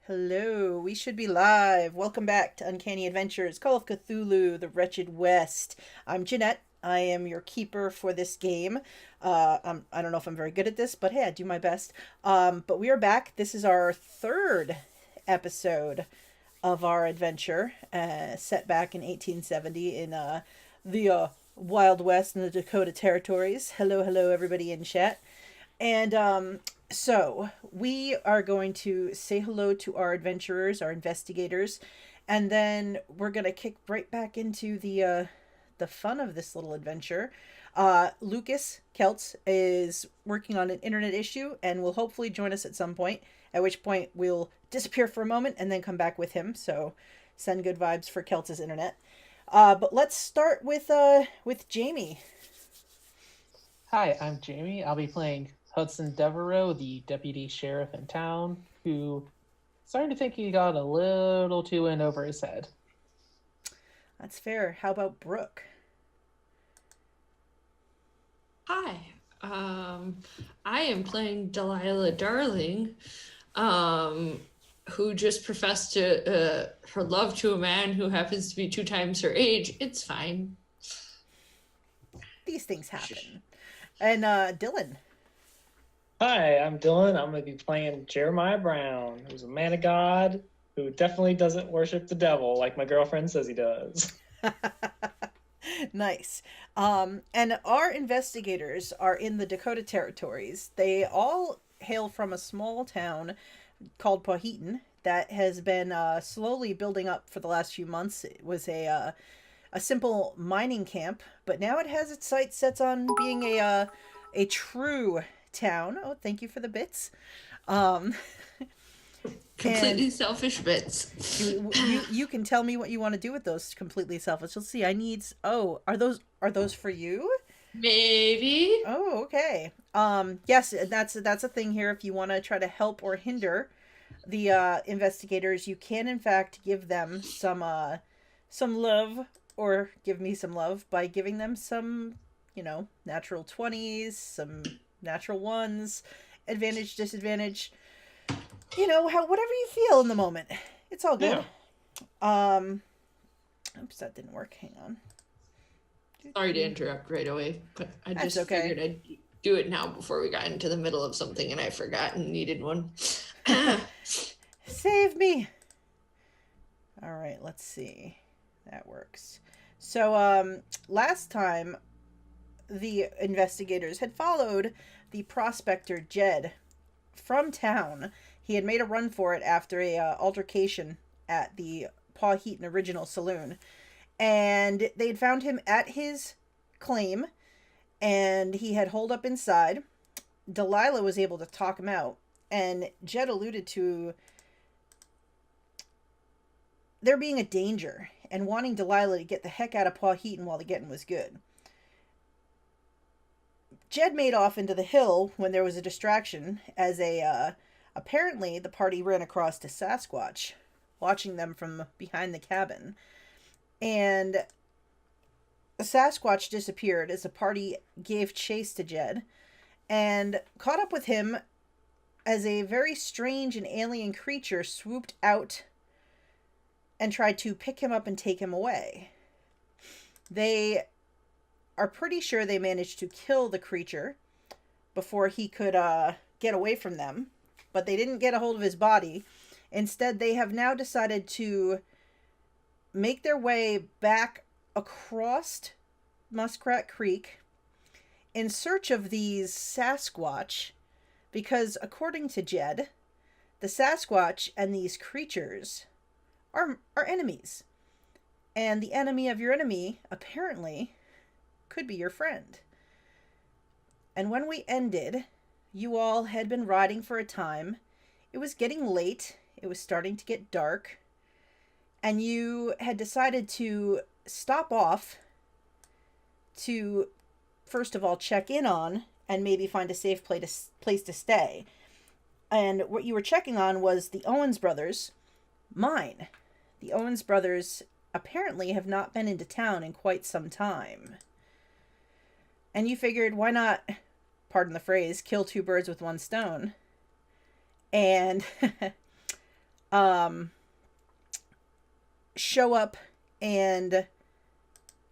Hello, we should be live. Welcome back to Uncanny Adventures, Call of Cthulhu, the Wretched West. I'm Jeanette. I am your keeper for this game. I don't know if I'm very good at this, but hey, I do my best. But we are back. This is our third episode of our adventure, set back in 1870 in the Wild West in the Dakota Territories. Hello, hello, everybody in chat. And so we are going to say hello to our adventurers, our investigators, and then we're gonna kick right back into the fun of this little adventure. Lucas Keltz is working on an internet issue and will hopefully join us at some point. At which point we'll disappear for a moment and then come back with him. So send good vibes for Keltz's internet. But let's start with Jamie. Hi, I'm Jamie. I'll be playing Hudson Devereaux, the deputy sheriff in town, who starting to think he got a little too in over his head. That's fair. How about Brooke? Hi, I am playing Delilah Darling, who just professed to her love to a man who happens to be 2 times her age. It's fine. These things happen. And Dylan. Hi, I'm Dylan. I'm going to be playing Jeremiah Brown, who's a man of God who definitely doesn't worship the devil like my girlfriend says he does. Nice. And our investigators are in the Dakota Territories. They all hail from a small town called Pawheton that has been slowly building up for the last few months. It was a simple mining camp, but now it has its sights set on being a true town. Oh, thank you for the bits. Completely selfish bits. You can tell me what you want to do with those completely selfish. Let's see. I need. Oh, are those for you? Maybe. Oh, okay. Yes, that's a thing here. If you want to try to help or hinder the investigators, you can in fact give them some love, or give me some love by giving them some, natural 20s, some natural ones, advantage, disadvantage. Whatever you feel in the moment. It's all good. Yeah. Oops, that didn't work. Hang on. Sorry to interrupt right away, but I just figured I'd do it now before we got into the middle of something and I forgot and needed one. Save me. All right, let's see. That works. So, last time the investigators had followed the prospector Jed from town. He had made a run for it after a altercation at the Pawheton Original Saloon. And they'd found him at his claim, and he had holed up inside. Delilah was able to talk him out, and Jed alluded to there being a danger and wanting Delilah to get the heck out of Pawheton while the getting was good. Jed made off into the hill when there was a distraction, as apparently the party ran across a Sasquatch, watching them from behind the cabin. And the Sasquatch disappeared as the party gave chase to Jed, and caught up with him as a very strange and alien creature swooped out and tried to pick him up and take him away. They are pretty sure they managed to kill the creature before he could get away from them, but they didn't get a hold of his body. Instead, they have now decided to make their way back across Muskrat Creek in search of these Sasquatch, because according to Jed, the Sasquatch and these creatures are enemies. And the enemy of your enemy, apparently, could be your friend. And when we ended, you all had been riding for a time. It was getting late. It was starting to get dark. And you had decided to stop off to, first of all, check in on and maybe find a safe place to stay. And what you were checking on was the Owens brothers' mine. The Owens brothers apparently have not been into town in quite some time. And you figured, why not, pardon the phrase, kill two birds with one stone? And show up and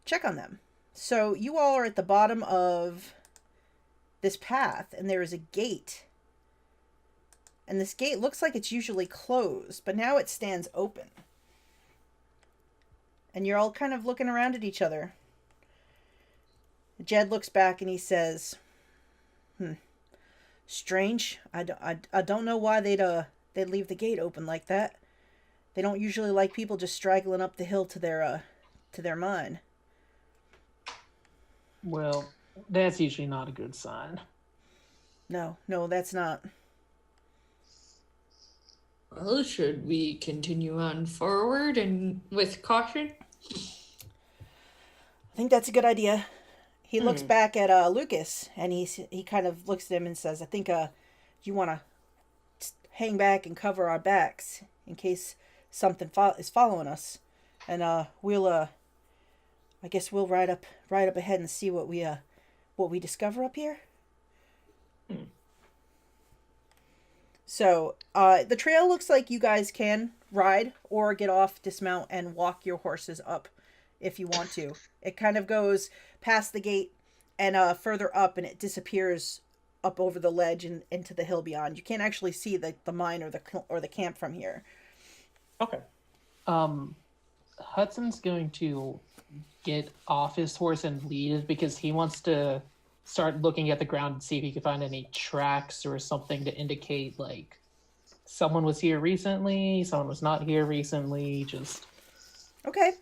check on them. So you all are at the bottom of this path, and there is a gate. And this gate looks like it's usually closed, but now it stands open. And you're all kind of looking around at each other. Jed looks back and he says, strange. I don't know why they'd leave the gate open like that. They don't usually like people just straggling up the hill to their mine. Well, that's usually not a good sign. No, that's not. Well, should we continue on forward and with caution? I think that's a good idea. He looks back at Lucas, and he kind of looks at him and says, I think you want to hang back and cover our backs in case something is following us. And we'll I guess we'll ride up ahead and see what we discover up here. So, the trail looks like you guys can ride or get off, dismount, and walk your horses up if you want to. It kind of goes past the gate and further up, and it disappears up over the ledge and into the hill beyond. You can't actually see the mine or the camp from here. Okay. Hudson's going to get off his horse and lead because he wants to start looking at the ground and see if he can find any tracks or something to indicate, like, someone was here recently, someone was not here recently, just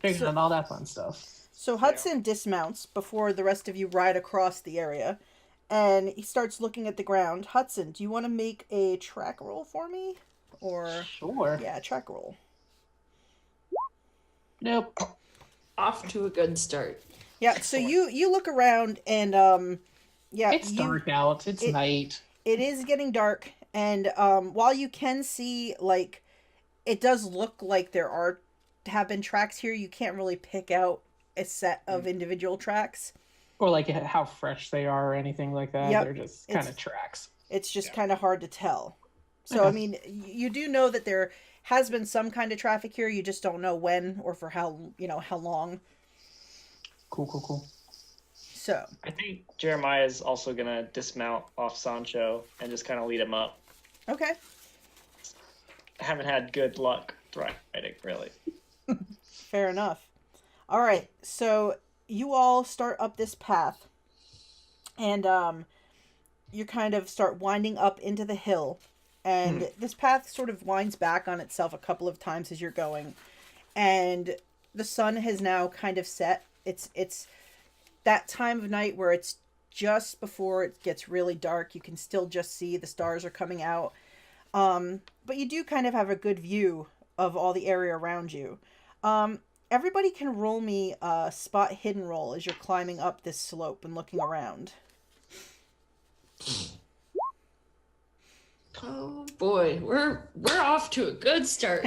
figuring out all that fun stuff. So Hudson dismounts before the rest of you ride across the area, and he starts looking at the ground. Hudson, do you want to make a track roll for me? Or Sure. Yeah, track roll. Nope. Off to a good start. Yeah, so you look around and it's dark out. It's night. It is getting dark, and while you can see, like, it does look like have been tracks here, you can't really pick out a set of individual tracks. Or like how fresh they are or anything like that. Yep. They're just kind of tracks. It's just kind of hard to tell. So, I mean, you do know that there has been some kind of traffic here. You just don't know when or for how long. Cool. So I think Jeremiah's also going to dismount off Sancho and just kind of lead him up. Okay. I haven't had good luck riding, really. Fair enough. All right. So you all start up this path, and you kind of start winding up into the hill. And this path sort of winds back on itself a couple of times as you're going. And the sun has now kind of set. It's that time of night where it's just before it gets really dark. You can still just see the stars are coming out. But you do kind of have a good view of all the area around you. Everybody can roll me a spot hidden roll as you're climbing up this slope and looking around. Oh boy, we're off to a good start.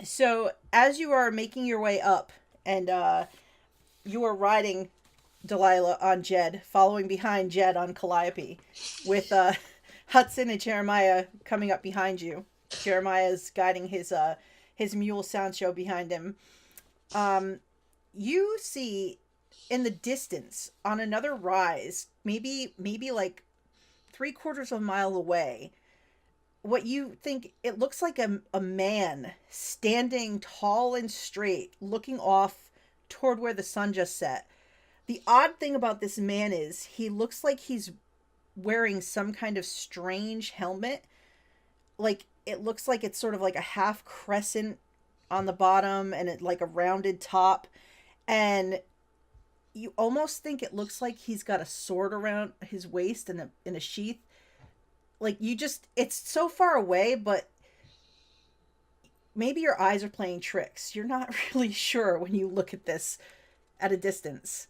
So as you are making your way up, and you are riding Delilah on Jed, following behind Jed on Calliope, with Hudson and Jeremiah coming up behind you. Jeremiah's guiding his mule Sancho behind him. You see in the distance on another rise, maybe like 3/4 of a mile away, what you think it looks like a man standing tall and straight, looking off toward where the sun just set. The odd thing about this man is he looks like he's wearing some kind of strange helmet. Like, it looks like it's sort of like a half crescent on the bottom and it like a rounded top. And you almost think it looks like he's got a sword around his waist in a sheath. Like, it's so far away, but maybe your eyes are playing tricks. You're not really sure when you look at this at a distance.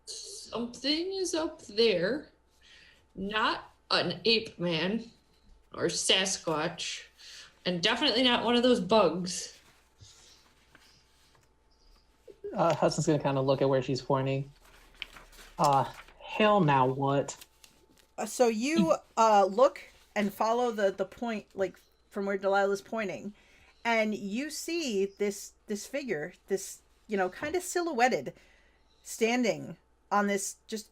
Something is up there. Not an ape man or Sasquatch, and definitely not one of those bugs. Hudson's going to kind of look at where she's pointing. Hell, now what? So you look and follow the point, like from where Delilah's pointing, and you see this figure, this kind of silhouetted, standing on this, just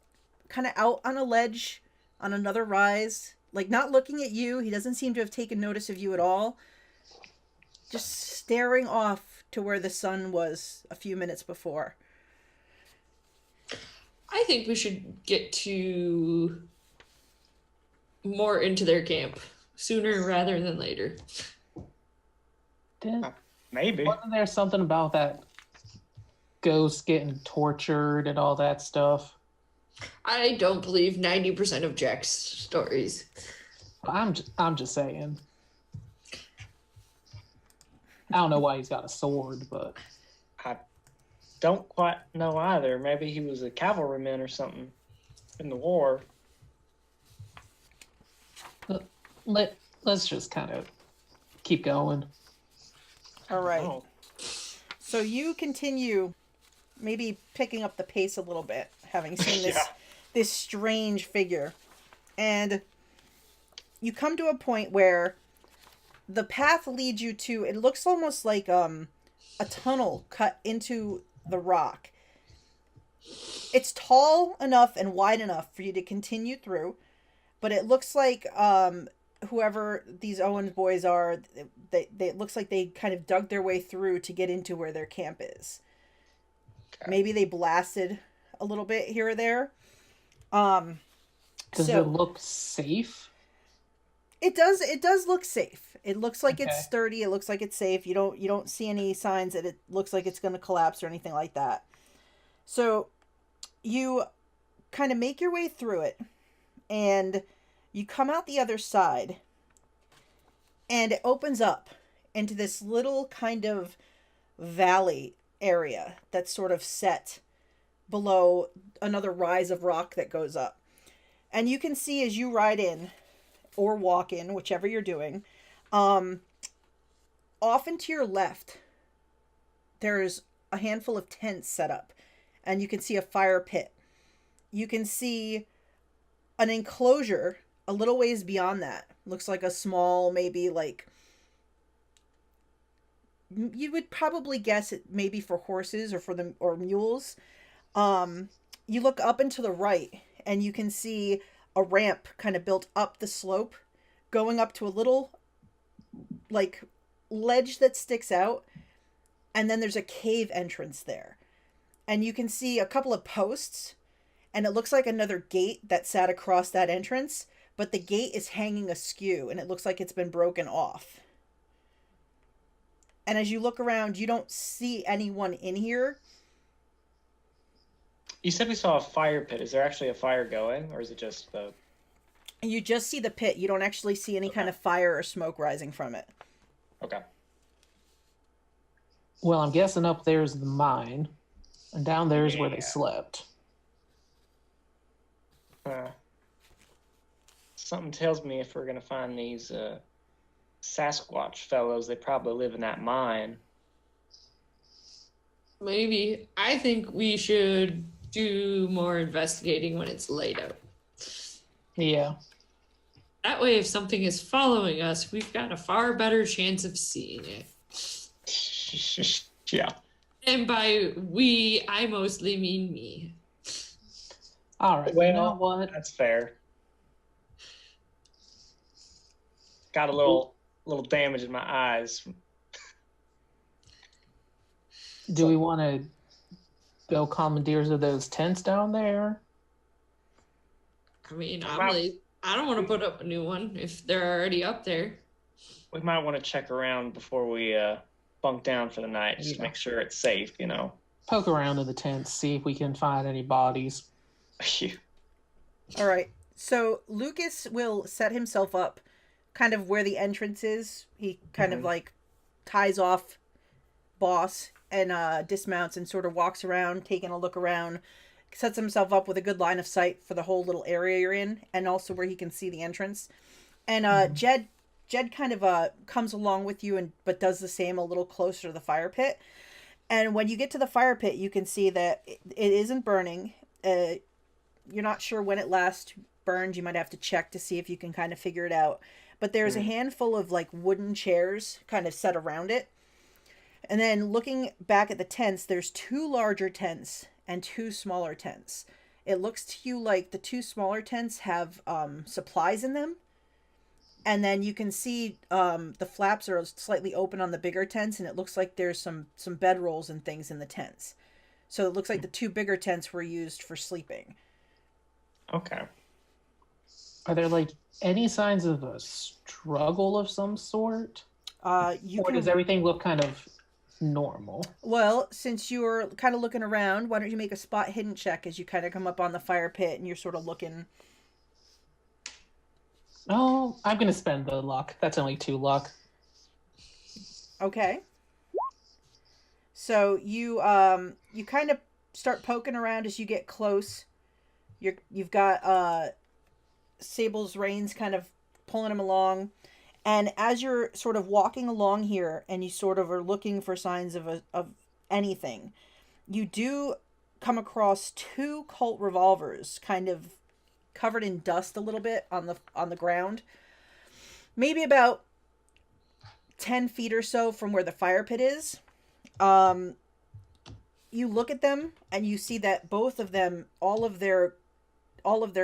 kind of out on a ledge on another rise, like not looking at you. He doesn't seem to have taken notice of you at all. Just staring off to where the sun was a few minutes before. I think we should get to more into their camp sooner rather than later. Maybe. Wasn't there something about that ghost getting tortured and all that stuff? I don't believe 90% of Jack's stories. I'm just saying. I don't know why he's got a sword, but I don't quite know either. Maybe he was a cavalryman or something in the war. let's just kind of keep going. All right. Oh. So you continue, maybe picking up the pace a little bit, having seen this this strange figure, and you come to a point where the path leads you to. It looks almost like a tunnel cut into the rock. It's tall enough and wide enough for you to continue through, but it looks like whoever these Owens boys are, they it looks like they kind of dug their way through to get into where their camp is. Okay. Maybe they blasted a little bit here or there. Does it look safe? It does. It does look safe. It looks like it's sturdy. It looks like it's safe. You don't see any signs that it looks like it's going to collapse or anything like that. So you kind of make your way through it, and you come out the other side, and it opens up into this little kind of valley area that's sort of set below another rise of rock that goes up. And you can see as you ride in or walk in, whichever you're doing, off and to your left, there's a handful of tents set up, and you can see a fire pit. You can see an enclosure a little ways beyond that. Looks like a small, maybe like, you would probably guess it maybe for horses or mules. You look up and to the right, and you can see a ramp kind of built up the slope, going up to a little like ledge that sticks out, and then there's a cave entrance there. And you can see a couple of posts, and it looks like another gate that sat across that entrance, but the gate is hanging askew, and it looks like it's been broken off. And as you look around, you don't see anyone in here. You said we saw a fire pit. Is there actually a fire going, or is it just the... You just see the pit. You don't actually see any kind of fire or smoke rising from it. Okay. Well, I'm guessing up there's the mine, and down there's where they slept. Something tells me if we're going to find these Sasquatch fellows, they probably live in that mine. Maybe. I think we should do more investigating when it's light out. Yeah. That way, if something is following us, we've got a far better chance of seeing it. Yeah. And by we, I mostly mean me. All right. Well, you know what? That's fair. Got a little damage in my eyes. Do we want to go commandeers of those tents down there? I mean, I don't want to put up a new one if they're already up there. We might want to check around before we bunk down for the night, just to make sure it's safe, you know. Poke around in the tents, see if we can find any bodies. All right. So Lucas will set himself up kind of where the entrance is. He kind of like ties off Boss and dismounts and sort of walks around, taking a look around, sets himself up with a good line of sight for the whole little area you're in, and also where he can see the entrance. And Jed kind of comes along with you, but does the same a little closer to the fire pit. And when you get to the fire pit, you can see that it isn't burning. You're not sure when it last burned. You might have to check to see if you can kind of figure it out. But there's a handful of like wooden chairs kind of set around it. And then looking back at the tents, there's 2 larger tents and 2 smaller tents. It looks to you like the 2 smaller tents have supplies in them. And then you can see the flaps are slightly open on the bigger tents, and it looks like there's some bedrolls and things in the tents. So it looks like the 2 bigger tents were used for sleeping. Okay. Are there like any signs of a struggle of some sort? Or does everything look kind of normal? Well, since you're kind of looking around, why don't you make a spot hidden check as you kind of come up on the fire pit and you're sort of looking. Oh, I'm going to spend the luck. That's only 2 luck. Okay. So you kind of start poking around as you get close. You've got Sable's reins kind of pulling him along. And as you're sort of walking along here and you sort of are looking for signs of anything, you do come across 2 Colt revolvers kind of covered in dust a little bit on the ground. Maybe about 10 feet or so from where the fire pit is. You look at them and you see that both of them, all of their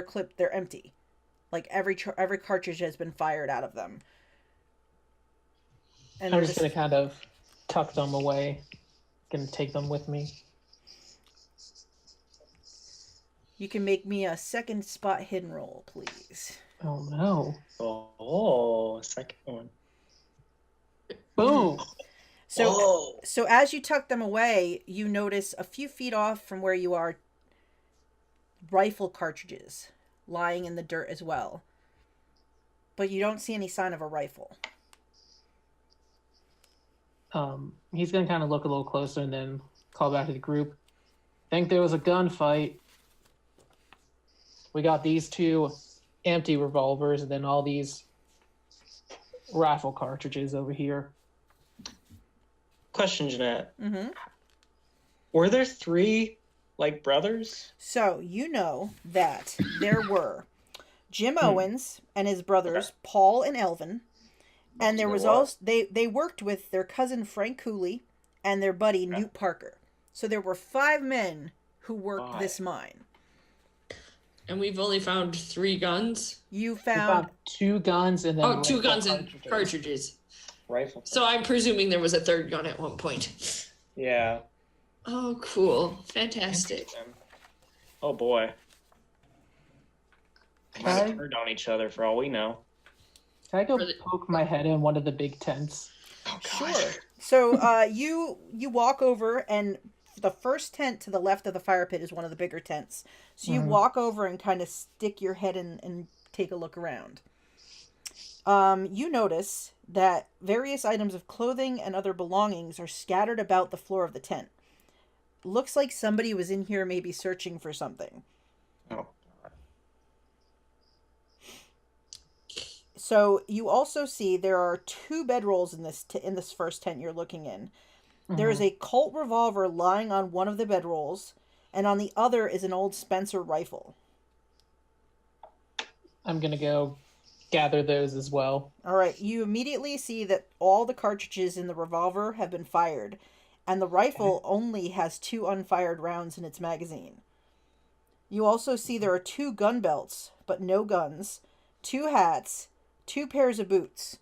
clip, they're empty. Like every cartridge has been fired out of them. And I'm just going to kind of tuck them away. Going to take them with me. You can make me a second spot hidden roll, please. Oh, no. Oh, second one. Boom. So as you tuck them away, you notice a few feet off from where you are rifle cartridges lying in the dirt as well. But you don't see any sign of a rifle. He's going to kind of look a little closer and then call back to the group. Think there was a gunfight. We got these 2 empty revolvers and then all these rifle cartridges over here. Question, Jeanette. Mm-hmm. Were there 3, like, brothers? So you know that there were Jim Owens and his brothers, Paul and Elvin. And there was also they worked with their cousin Frank Cooley and their buddy Newt Parker. So there were 5 men who worked this mine. And we've only found 3 guns. You found 2 guns and then 2 guns and cartridges. Rifle. So I'm presuming there was a 3rd gun at one point. Yeah. Oh, cool. Fantastic. Oh, boy. They might have turned on each other for all we know. Can I go poke my head in one of the big tents? Oh, gosh. Sure. So you walk over, and the first tent to the left of the fire pit is one of the bigger tents. So you walk over and kind of stick your head in and take a look around. You notice that various items of clothing and other belongings are scattered about the floor of the tent. Looks like somebody was in here maybe searching for something. Oh. So you also see there are 2 bedrolls in this first tent you're looking in. There is a Colt revolver lying on one of the bedrolls, and on the other is an old Spencer rifle. I'm going to go gather those as well. All right, you immediately see that all the cartridges in the revolver have been fired, and the rifle only has 2 unfired rounds in its magazine. You also see there are 2 gun belts, but no guns, 2 hats, 2 pairs of boots.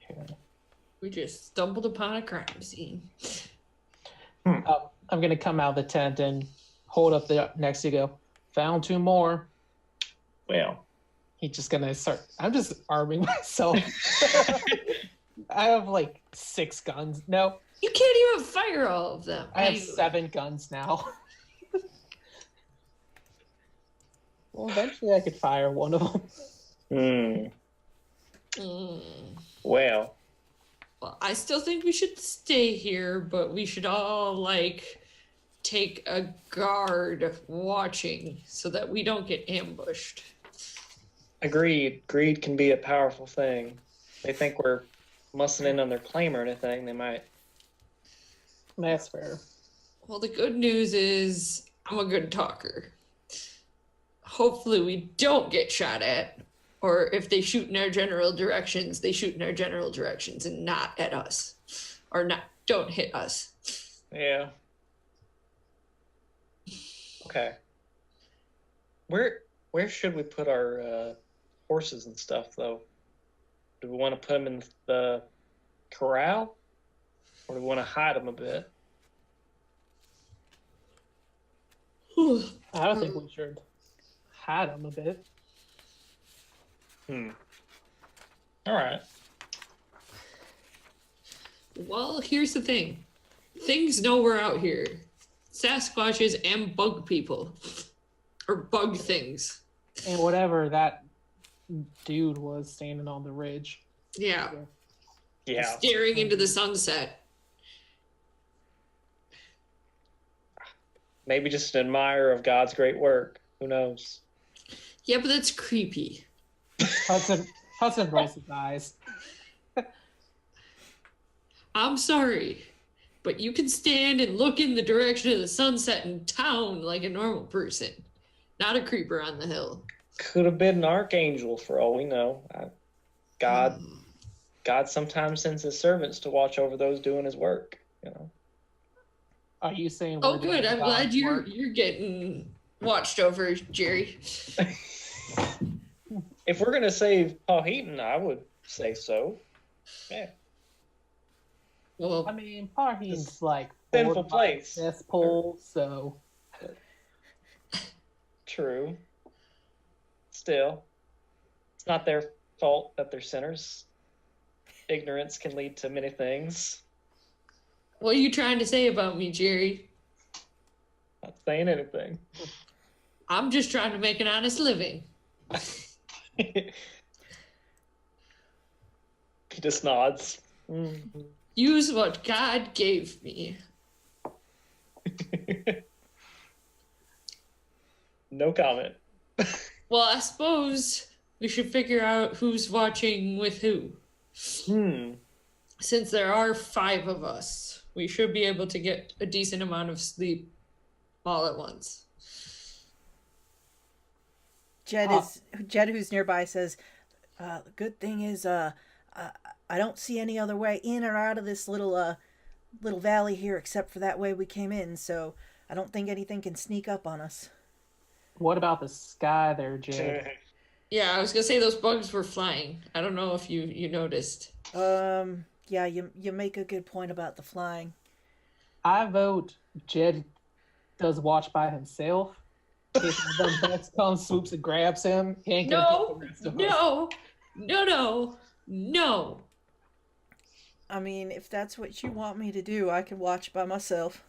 Okay. We just stumbled upon a crime scene. I'm going to come out of the tent and hold up the next to go, found 2 more. Well. He's just going to start. I'm just arming myself. I have like 6 guns. No. You can't even fire all of them. I have 7 guns now. Well, eventually I could fire one of them. Well, I still think we should stay here, but we should all, like, take a guard watching so that we don't get ambushed. agreed. Greed can be a powerful thing. They think we're mussing in on their claim or anything. They might. That's fair. Well, the good news is I'm a good talker. hopefully we don't get shot at. Or if they shoot in our general directions, they shoot in our general directions and not at us. Or not don't hit us. Yeah. Okay. Where should we put our horses and stuff, though? Do we want to put them in the corral, or do we want to hide them a bit? I think we should hide them a bit. All right. Well, here's the thing. Things know we're out here. Sasquatches and bug people. Or bug things. And whatever that dude was standing on the ridge. Yeah. Yeah. Staring into the sunset. Maybe just an admirer of God's great work. Who knows? Yeah, but that's creepy. Hudson rolls his eyes. I'm sorry, but you can stand and look in the direction of the sunset in town like a normal person. Not a creeper on the hill. Could have been an archangel for all we know. God sometimes sends his servants to watch over those doing his work, you know. Are you saying? Oh, we're doing good. I'm glad God's you're work? getting watched over, Jerry. If we're gonna save Pawheton, I would say so. Yeah. Well, I mean, Pawheton's like Sinful place. cesspool, so True. Still, it's not their fault that they're sinners. Ignorance can lead to many things. what are you trying to say about me, Jerry? Not saying anything. I'm just trying to make an honest living. He just nods. Use what God gave me. No comment. Well, I suppose we should figure out who's watching with who. Since there are 5 of us, we should be able to get a decent amount of sleep all at once. Jed who's nearby says, good thing is I don't see any other way in or out of this little valley here except for that way we came in, so I don't think anything can sneak up on us. what about the sky there, Jed? Yeah, I was gonna say those bugs were flying. I don't know if you noticed. Yeah, you make a good point about the flying. I vote Jed does watch by himself. If the Bucks comes, swoops, and grabs him, he ain't gonna get the rest of us. No. I mean, if that's what you want me to do, I can watch by myself.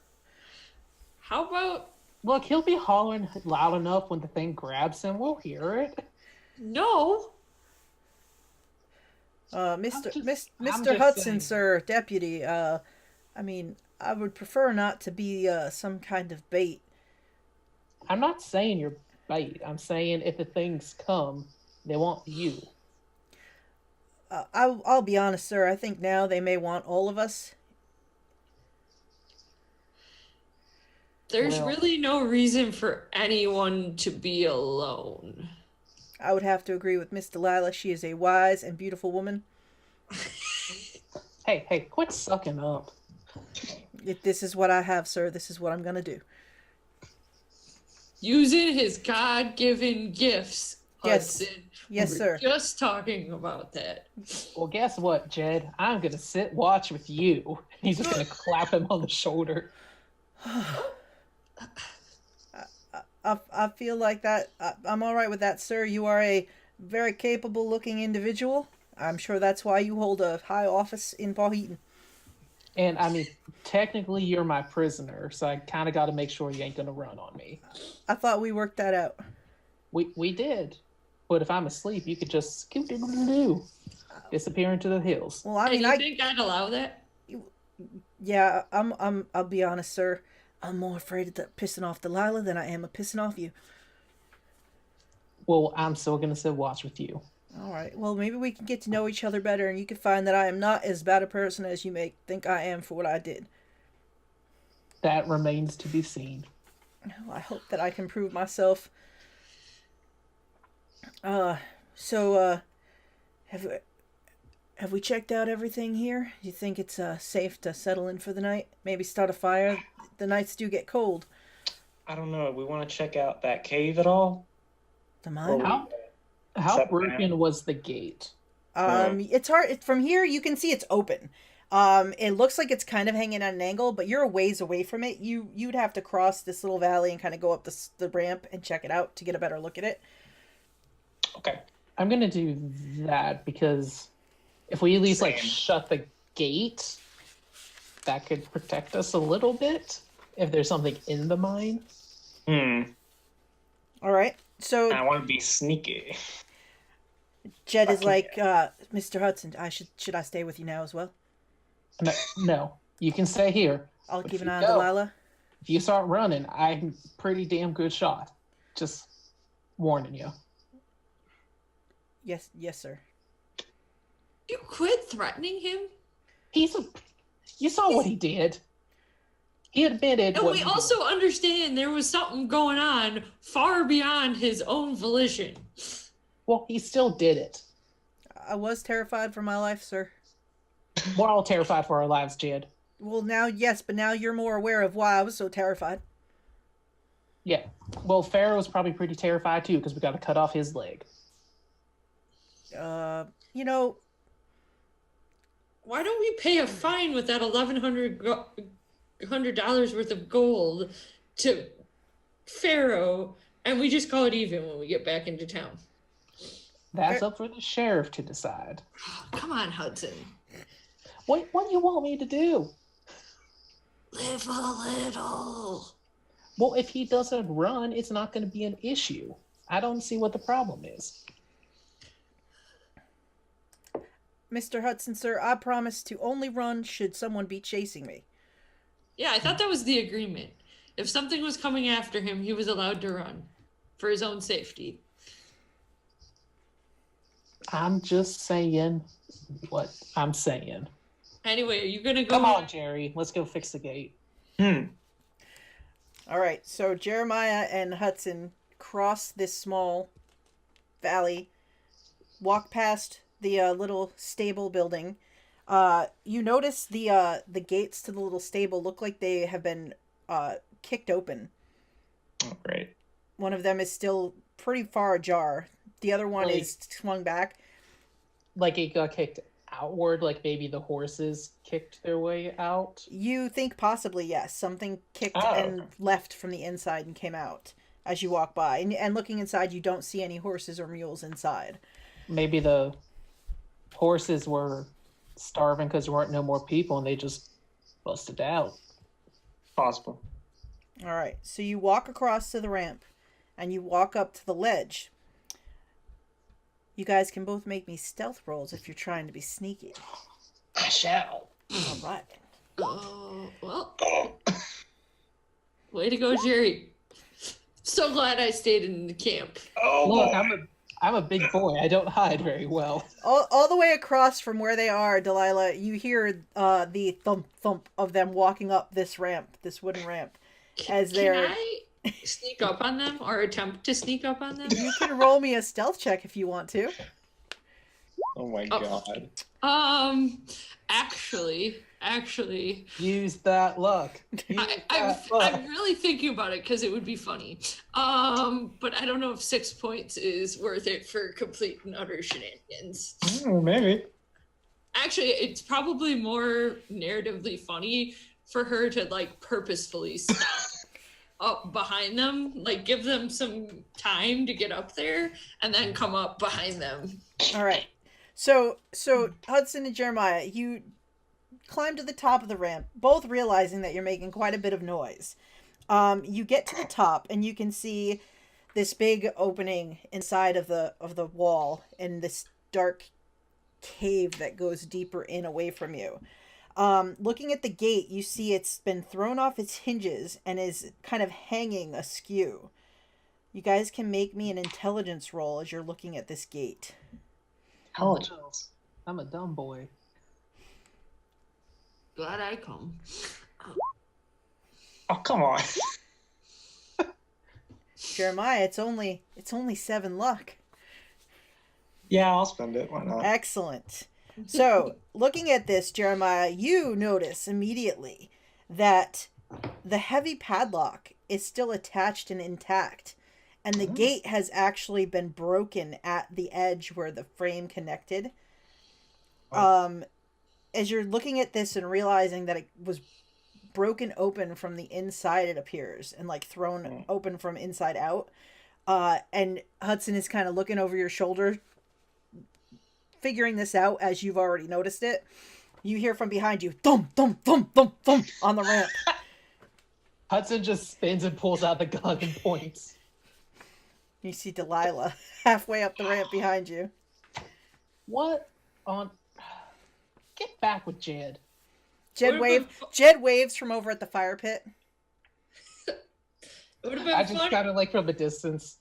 How about Look, he'll be hollering loud enough when the thing grabs him. We'll hear it. no? Mr. I'm Mr. just Hudson, saying. sir, deputy, I mean, I would prefer not to be some kind of bait. I'm not saying you're bait. I'm saying if the things come, they want you. I'll be honest, sir. I think now they may want all of us. There's Well- really no reason for anyone to be alone. I would have to agree with Miss Delilah. She is a wise and beautiful woman. Hey, quit sucking up. If this is what I have, sir, this is what I'm gonna do. Using his God-given gifts, Yes. Hudson. Yes, We sir. were just talking about that. Well, guess what, Jed? I'm gonna sit watch with you. He's just gonna clap him on the shoulder. I feel like that. I'm all right with that, sir. You are a very capable-looking individual. I'm sure that's why you hold a high office in Pawheton. And I mean, technically, you're my prisoner, so I kind of got to make sure you ain't gonna run on me. I thought we worked that out. We did, but if I'm asleep, you could just scoot doo disappear into the hills. Well, I And mean, you think I'd allow that? yeah, I'll be honest, sir. I'm more afraid of pissing off Delilah than I am of pissing off you. Well, I'm still gonna sit watch with you. All right. Well, maybe we can get to know each other better, and you can find that I am not as bad a person as you may think I am for what I did. That remains to be seen. Well, I hope that I can prove myself. So have have we checked out everything here? Do you think it's safe to settle in for the night? Maybe start a fire? The nights do get cold. I don't know. We want to check out that cave at all? The Or mine? we How shut broken down? was the gate? It's hard. From here, you can see it's open. It looks like it's kind of hanging at an angle, but you're a ways away from it. You'd have to cross this little valley and kind of go up the ramp and check it out to get a better look at it. Okay. I'm gonna do that because if we at least like Same. shut the gate, that could protect us a little bit if there's something in the mine. All right. So I want to be sneaky. Jed is Fuck like, Mr. Hudson, should I stay with you now as well? No, you can stay here. I'll But keep if an eye you on go- Delilah. If you start running, I'm a pretty damn good shot. Just warning you. Yes, sir. You quit threatening him? You saw what he did. He admitted. And what we he also understand there was something going on far beyond his own volition. did. Well, he still did it. I was terrified for my life, sir. We're all terrified for our lives, Jed. Well, now, yes, but now you're more aware of why I was so terrified. Yeah. Well, Pharaoh's probably pretty terrified too because we got to cut off his leg. You know, Why don't we pay a fine with that $1,100 worth of gold to Pharaoh, and we just call it even when we get back into town? That's up for the sheriff to decide. Come on, Hudson. What do you want me to do? Live a little. Well, if he doesn't run, it's not going to be an issue. I don't see what the problem is. Mr. Hudson, sir, I promise to only run should someone be chasing me. Yeah, I thought that was the agreement. If something was coming after him, he was allowed to run for his own safety. I'm just saying what I'm saying. Anyway, are you gonna go? Come on, Jerry. Let's go fix the gate. All right, so Jeremiah and Hudson cross this small valley, walk past the little stable building. You notice the gates to the little stable look like they have been kicked open. Oh, great. One of them is still pretty far ajar. The other one Like- is swung back. Like it got kicked outward, like maybe the horses kicked their way out. You think possibly, yes, something kicked Oh. and left from the inside and came out as you walk by. And looking inside, you don't see any horses or mules inside. Maybe the horses were starving because there weren't no more people and they just busted out. Possible. All right, so you walk across to the ramp and you walk up to the ledge. You guys can both make me stealth rolls if you're trying to be sneaky. I shall. All right. Oh, well. Way to go, Jerry. So glad I stayed in the camp. Oh, Look, boy. I'm a big boy. I don't hide very well. All the way across from where they are, Delilah, you hear the thump thump of them walking up this ramp, this wooden ramp, as Can they're. I sneak up on them or attempt to sneak up on them? You can roll me a stealth check if you want to. Oh my Oh. god. Actually, Use that luck. I'm really thinking about it because it would be funny. But I don't know if 6 points is worth it for complete and utter shenanigans. Maybe. Actually, it's probably more narratively funny for her to like purposefully stop up behind them, like give them some time to get up there and then come up behind them. All right. So Hudson and Jeremiah, you climb to the top of the ramp, both realizing that you're making quite a bit of noise. You get to the top and you can see this big opening inside of the wall in this dark cave that goes deeper in away from you. Looking at the gate, you see it's been thrown off its hinges and is kind of hanging askew. You guys can make me an intelligence roll as you're looking at this gate. Intelligence. I'm a dumb boy. Glad I come. Oh, come on. Jeremiah, it's only 7 luck. Yeah, I'll spend it. Why not? Excellent. So, looking at this, Jeremiah, you notice immediately that the heavy padlock is still attached and intact, and the gate has actually been broken at the edge where the frame connected. As you're looking at this and realizing that it was broken open from the inside, it appears, and like thrown open from inside out. And Hudson is kind of looking over your shoulder, figuring this out as you've already noticed it. You hear from behind you, thump, thump, thump, thump, thump on the ramp. Hudson just spins and pulls out the gun and points. You see Delilah halfway up the ramp behind you. What on... Get back with Jed. Jed waves from over at the fire pit. It would have been I just funny. kind of like from a distance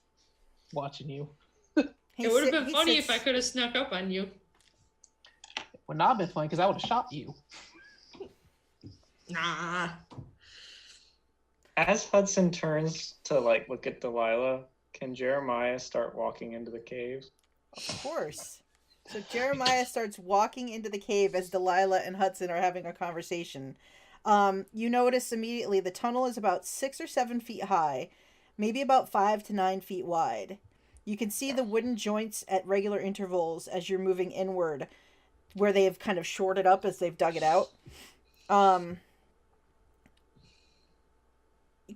watching you. It would have been funny if I could have snuck up on you. It would not have been funny because I would have shot you. Nah. As Hudson turns to like look at Delilah, can Jeremiah start walking into the cave? Of course. So Jeremiah starts walking into the cave as Delilah and Hudson are having a conversation. You notice immediately the tunnel is about 6 or 7 feet high, maybe about 5 to 9 feet wide. You can see the wooden joints at regular intervals as you're moving inward, where they have kind of shorted up as they've dug it out. You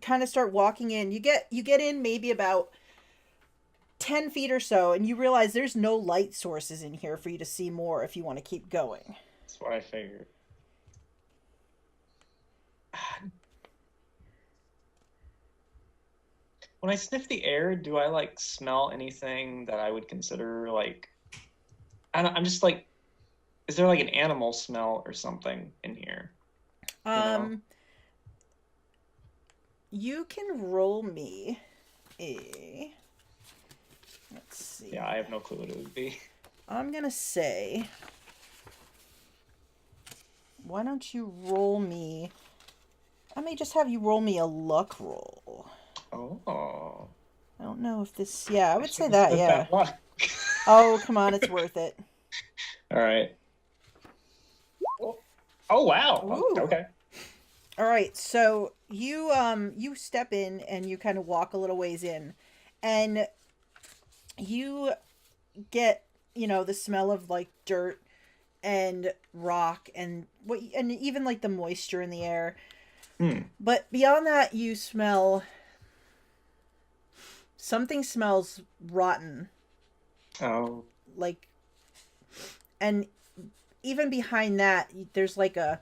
kind of start walking in. You get in maybe about 10 feet or so, and you realize there's no light sources in here for you to see more if you want to keep going. That's what I figured. When I sniff the air, do I like smell anything that I would consider like... I'm just like, is there like an animal smell or something in here? You can roll me a... Let's see. Yeah, I have no clue what it would be. I'm gonna say... Why don't you roll me... I may just have you roll me a luck roll. Oh. I don't know if this... Yeah, I would say that, yeah. Luck. Oh, come on, it's worth it. All right. Oh, wow. Ooh. Okay. All right, so you step in and you kind of walk a little ways in, and you get, the smell of like dirt and rock and even like the moisture in the air. But beyond that, you smell something smells rotten. Oh. Like, and even behind that, there's like a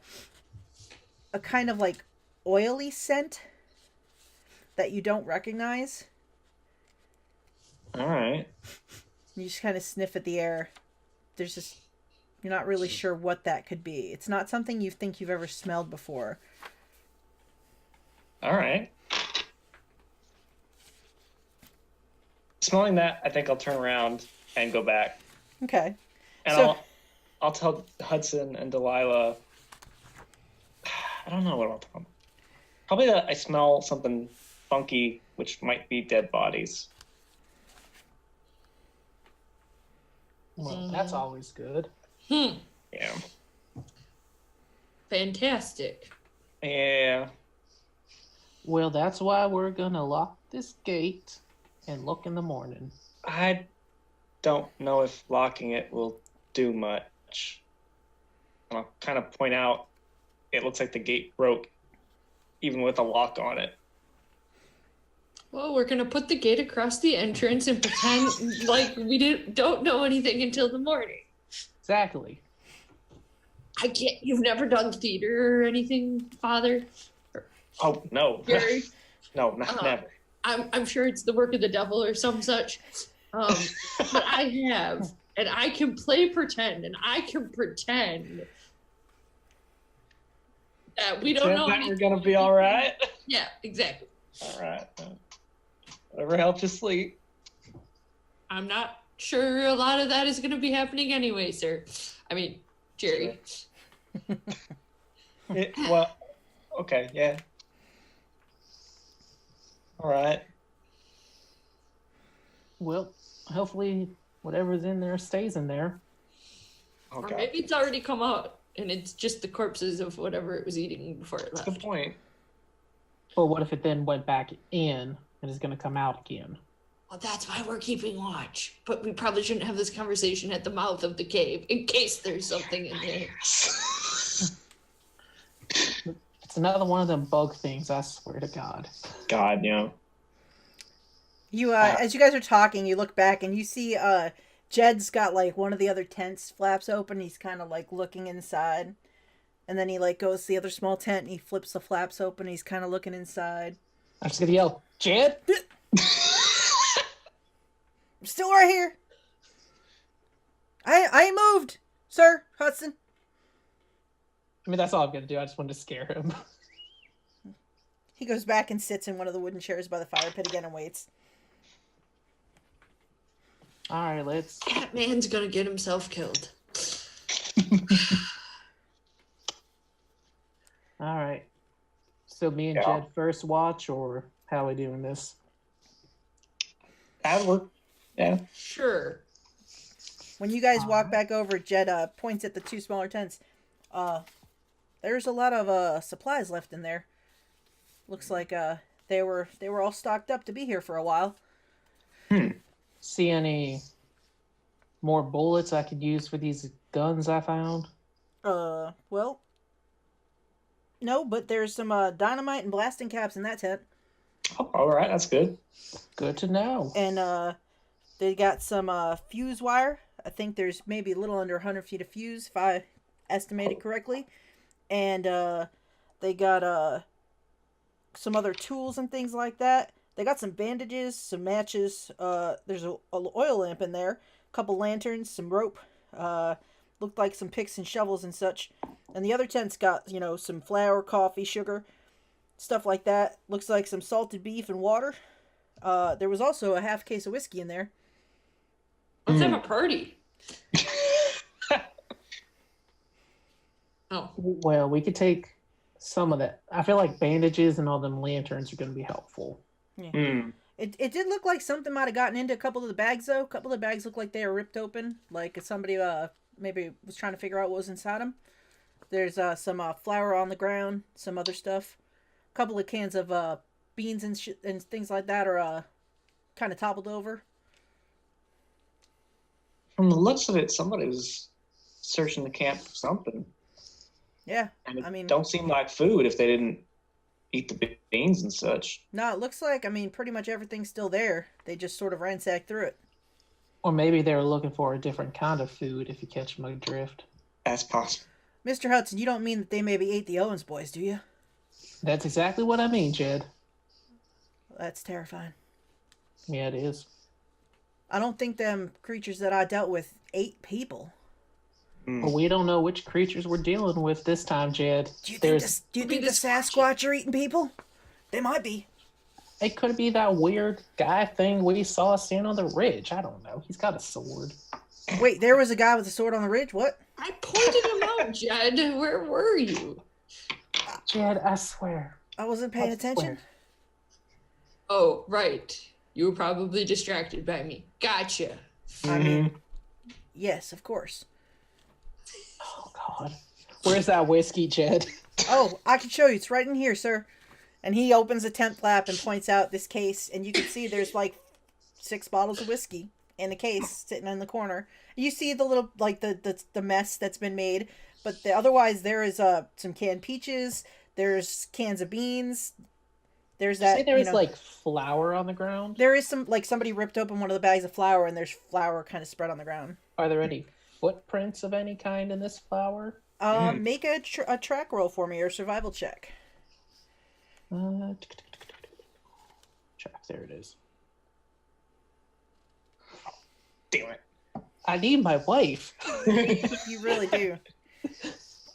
kind of like oily scent that you don't recognize. All right. You just kind of sniff at the air. You're not really sure what that could be. It's not something you think you've ever smelled before. All right. Smelling that, I think I'll turn around and go back. Okay. And I'll tell Hudson and Delilah. I don't know what I'll tell them. Probably that I smell something funky, which might be dead bodies. Well, that's always good. Yeah. Fantastic. Yeah. Well, that's why we're gonna lock this gate and look in the morning. I don't know if locking it will do much. And I'll kind of point out it looks like the gate broke even with a lock on it. Well, we're gonna put the gate across the entrance and pretend like we don't know anything until the morning. Exactly. I can't. You've never done theater or anything, Father? Oh no, Gary? no, never. I'm sure it's the work of the devil or some such. But I have, and I can play pretend, and I can pretend that we don't know anything. We're gonna be all right. Yeah, exactly. All right. Whatever helps you sleep. I'm not sure a lot of that is going to be happening anyway, sir. I mean, Jerry. Well, okay, yeah. All right. Well, hopefully whatever's in there stays in there. Oh, Or God. maybe it's already come out and it's just the corpses of whatever it was eating before it That's left. a good point. But what if it then went back in and is going to come out again? Well, that's why we're keeping watch. But we probably shouldn't have this conversation at the mouth of the cave in case there's something in there. It's another one of them bug things, I swear to God. God, yeah. You as you guys are talking, you look back and you see Jed's got like one of the other tents flaps open. He's kind of like looking inside. And then he like goes to the other small tent and he flips the flaps open. He's kind of looking inside. I'm just going to yell, Jed? I'm still right here. I ain't moved, sir Hudson. I mean, that's all I'm going to do. I just wanted to scare him. He goes back and sits in one of the wooden chairs by the fire pit again and waits. All right, let's... That man's gonna get himself killed. All right. So me and Yeah. Jed first watch, or how are we doing this? That work. Yeah. Sure. When you guys walk back over, Jed points at the two smaller tents. There's a lot of supplies left in there. Looks like they were all stocked up to be here for a while. See any more bullets I could use for these guns I found? Well, no, but there's some dynamite and blasting caps in that tent. Oh, all right, that's good. Good to know. And they got some fuse wire. I think there's maybe a little under 100 feet of fuse, if I estimated correctly. And they got some other tools and things like that. They got some bandages, some matches. There's a oil lamp in there, a couple lanterns, some rope. Looked like some picks and shovels and such. And the other tent's got, some flour, coffee, sugar, stuff like that. Looks like some salted beef and water. There was also a half case of whiskey in there. Let's have a party. Oh. Well, we could take some of that. I feel like bandages and all them lanterns are going to be helpful. Mm. It did look like something might have gotten into a couple of the bags, though. A couple of the bags looked like they were ripped open. Like somebody maybe was trying to figure out what was inside them. There's some flour on the ground, some other stuff. A couple of cans of beans and things like that are kind of toppled over. From the looks of it, somebody was searching the camp for something. Yeah, And it I mean, don't seem like food if they didn't eat the beans and such. no, it looks like, pretty much everything's still there. They just sort of ransacked through it. Or maybe they were looking for a different kind of food, if you catch my drift. That's possible. Mr. Hudson, you don't mean that they maybe ate the Owens boys, do you? That's exactly what I mean, Jed. That's terrifying. Yeah, it is. I don't think them creatures that I dealt with ate people. But we don't know which creatures we're dealing with this time, Jed. Do you think the Sasquatch are eating people? They might be. It could be that weird guy thing we saw stand on the ridge. I don't know. He's got a sword. Wait, there was a guy with a sword on the ridge? What? I pointed him out, Jed. Where were you? Jed, I swear. I wasn't paying attention. Oh, right. You were probably distracted by me. Gotcha. I mean, yes, of course. Oh, God. Where's that whiskey, Jed? Oh, I can show you. It's right in here, sir. And he opens a tent flap and points out this case, and you can see there's like 6 bottles of whiskey in the case sitting in the corner. You see the little, like, the mess that's been made, but otherwise there is some canned peaches, there's cans of beans, there's that, Say there was, like, flour on the ground? there is some, like, somebody ripped open one of the bags of flour, and there's flour kind of spread on the ground. Are there any footprints of any kind in this flour? Make a track roll for me, or a survival check. Check, there it is. Damn it. I need my wife. You really do.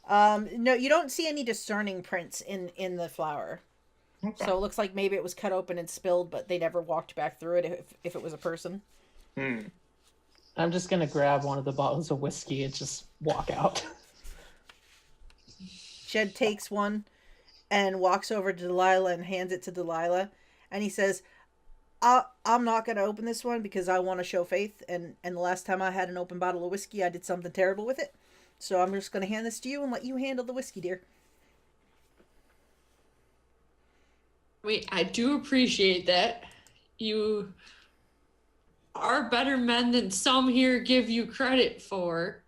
No, you don't see any discerning prints in the flour. Okay. So it looks like maybe it was cut open and spilled, but they never walked back through it if it was a person. I'm just gonna grab one of the bottles of whiskey and just walk out. Jed takes one and walks over to Delilah and hands it to Delilah. And he says, I'm not gonna open this one because I want to show faith, and the last time I had an open bottle of whiskey, I did something terrible with it. So I'm just gonna hand this to you and let you handle the whiskey, dear. I do appreciate that. You are better men than some here give you credit for.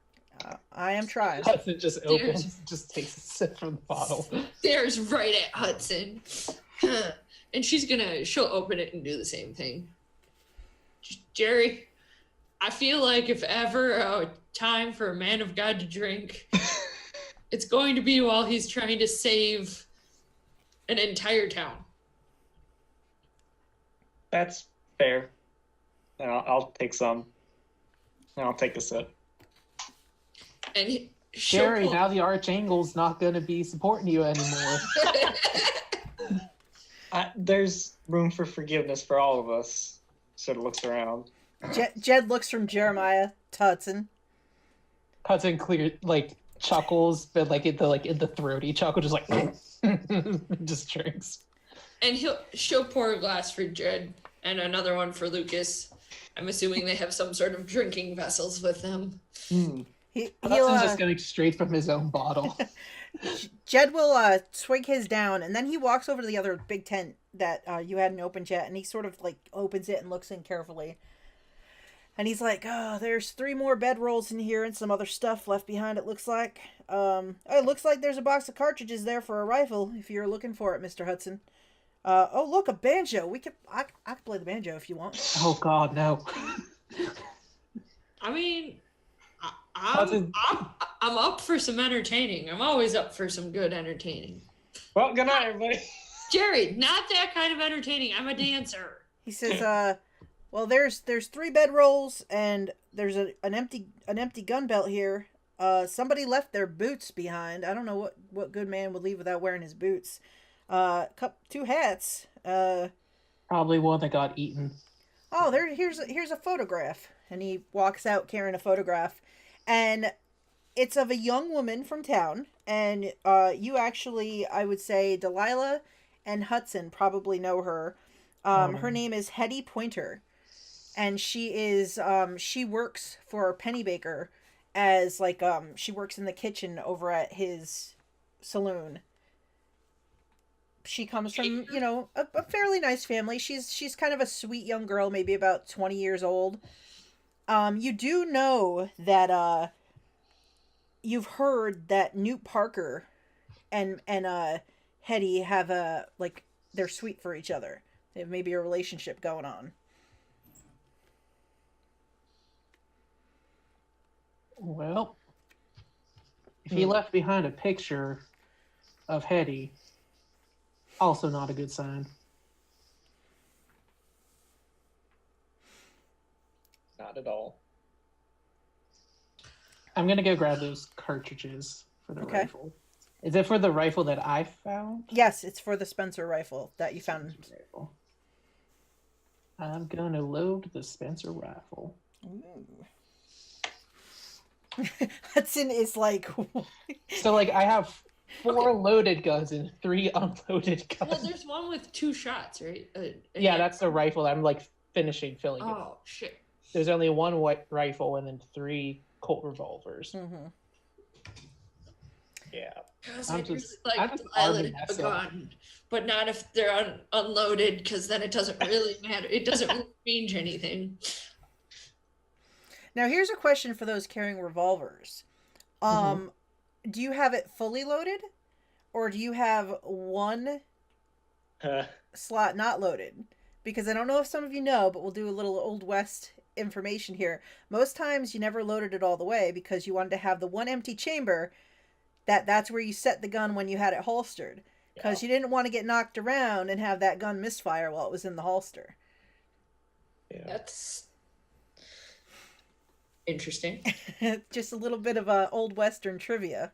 I am trying. Hudson just opens, just takes a sip from the bottle. Stares right at Hudson. And she'll open it and do the same thing. Jerry, I feel like if ever a time for a man of God to drink, it's going to be while he's trying to save an entire town. That's fair. And I'll take some. And I'll take a sip. And Jerry, now the Archangel's not going to be supporting you anymore. There's room for forgiveness for all of us. Sort of looks around. Jed looks from Jeremiah to Hudson. Hudson chuckles, but in the throaty chuckle, just just drinks. And she'll pour a glass for Jed and another one for Lucas. I'm assuming they have some sort of drinking vessels with them. Hudson's just going straight from his own bottle. Jed will swig his down, and then he walks over to the other big tent that you hadn't opened yet, and he sort of opens it and looks in carefully. And he's like, "Oh, there's 3 more bedrolls in here and some other stuff left behind, it looks like. It looks like there's a box of cartridges there for a rifle, if you're looking for it, Mr. Hudson. Oh, look, a banjo. I could play the banjo if you want." Oh, God, no. I mean, I'm up for some entertaining. I'm always up for some good entertaining. Well, good night, everybody. Jerry, not that kind of entertaining. I'm a dancer. He says, well, there's 3 bedrolls, and there's an empty gun belt here. Somebody left their boots behind. I don't know what good man would leave without wearing his boots. 2 hats. Probably one that got eaten. Oh, here's a photograph. And he walks out carrying a photograph. And it's of a young woman from town. And you actually, I would say, Delilah and Hudson probably know her. Her name is Hetty Pointer. And she works for Pennebaker as she works in the kitchen over at his saloon. She comes from, a fairly nice family. She's kind of a sweet young girl, maybe about 20 years old. You do know that you've heard that Newt Parker and Hetty have they're sweet for each other. They have maybe a relationship going on. Well, if he left behind a picture of Hetty, also not a good sign. Not at all. I'm going to go grab those cartridges for the rifle. Is it for the rifle that I found? Yes, it's for the Spencer rifle that you found. Rifle. I'm going to load the Spencer rifle. Ooh. Hudson is like... So, I have 4 loaded guns and 3 unloaded guns. Well, there's one with 2 shots, right? Yeah, that's the rifle I'm, finishing filling it. Oh, shit. There's only 1 white rifle and then 3 Colt revolvers. Mm-hmm. Yeah. I'm just arming a gun, but not if they're unloaded, because then it doesn't really matter. It doesn't really change anything. Now, here's a question for those carrying revolvers. Do you have it fully loaded? Or do you have 1 slot not loaded? Because I don't know if some of you know, but we'll do a little Old West information here. Most times you never loaded it all the way because you wanted to have the 1 empty chamber that's where you set the gun when you had it holstered. Because you didn't want to get knocked around and have that gun misfire while it was in the holster. Yeah. That's interesting. Just a little bit of Old Western trivia.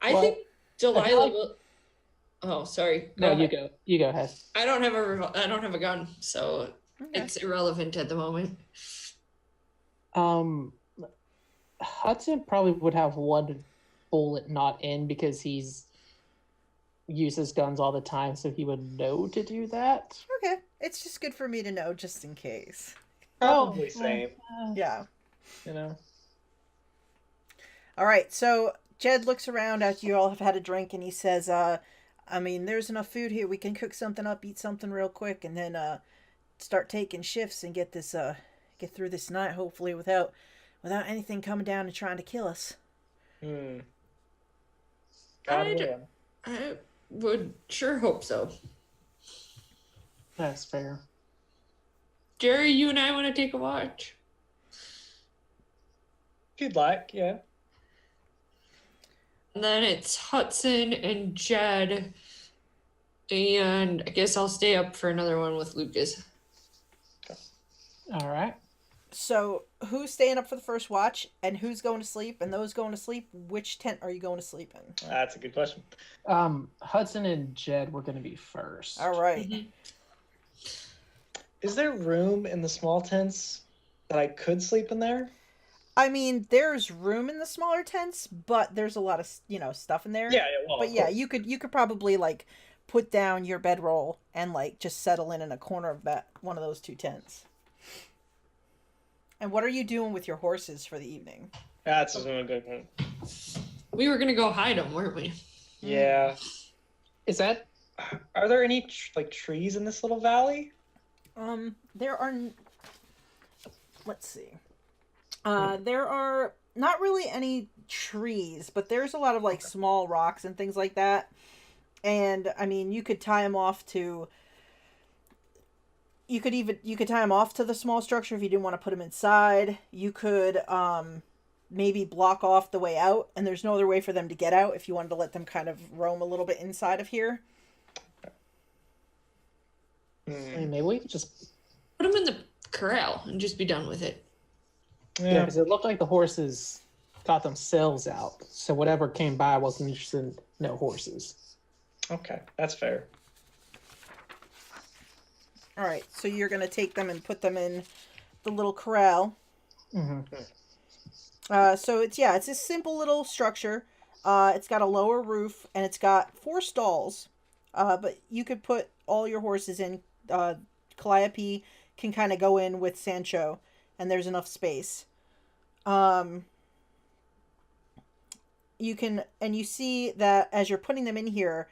I think Delilah will... Oh, sorry. No, you go. You go ahead. I don't have a gun, so it's irrelevant at the moment. Hudson probably would have 1 bullet not in because he's uses guns all the time, so he would know to do that. Okay, it's just good for me to know, just in case. Probably same. Yeah. You know. All right, so Jed looks around after you all have had a drink, and he says, I mean, there's enough food here. We can cook something up, eat something real quick, and then start taking shifts and get through this night, hopefully, without anything coming down and trying to kill us. God I willing. would sure hope so. That's fair. Jerry, you and I want to take a watch. If you'd like, yeah. And then it's Hudson and Jed. And I guess I'll stay up for another one with Lucas. All right. So, who's staying up for the first watch, and who's going to sleep? And those going to sleep, which tent are you going to sleep in? That's a good question. Hudson and Jed were going to be first. All right. Mm-hmm. Is there room in the small tents that I could sleep in there? I mean, there's room in the smaller tents, but there's a lot of, stuff in there. Yeah, well, But of yeah, course. you could probably like put down your bedroll and like just settle in a corner of that one of those two tents. And what are you doing with your horses for the evening? That's a good one. We were going to go hide them, weren't we? Yeah. Is that Are there any trees in this little valley? There are. Let's see. There are not really any trees, but there's a lot of like small rocks and things like that. And I mean, you could tie them off to. You could tie them off to the small structure if you didn't want to put them inside. You could maybe block off the way out, and there's no other way for them to get out if you wanted to let them kind of roam a little bit inside of here. I mean, maybe we could just Put them in the corral and just be done with it. yeah, because it looked like the horses got themselves out. So whatever came by wasn't interested in no horses. Okay, that's fair. All right, so you're gonna take them and put them in the little corral. Mm-hmm. So it's a simple little structure. It's got a lower roof and it's got 4 stalls. But you could put all your horses in. Calliope can kind of go in with Sancho, and there's enough space. You see that as you're putting them in here,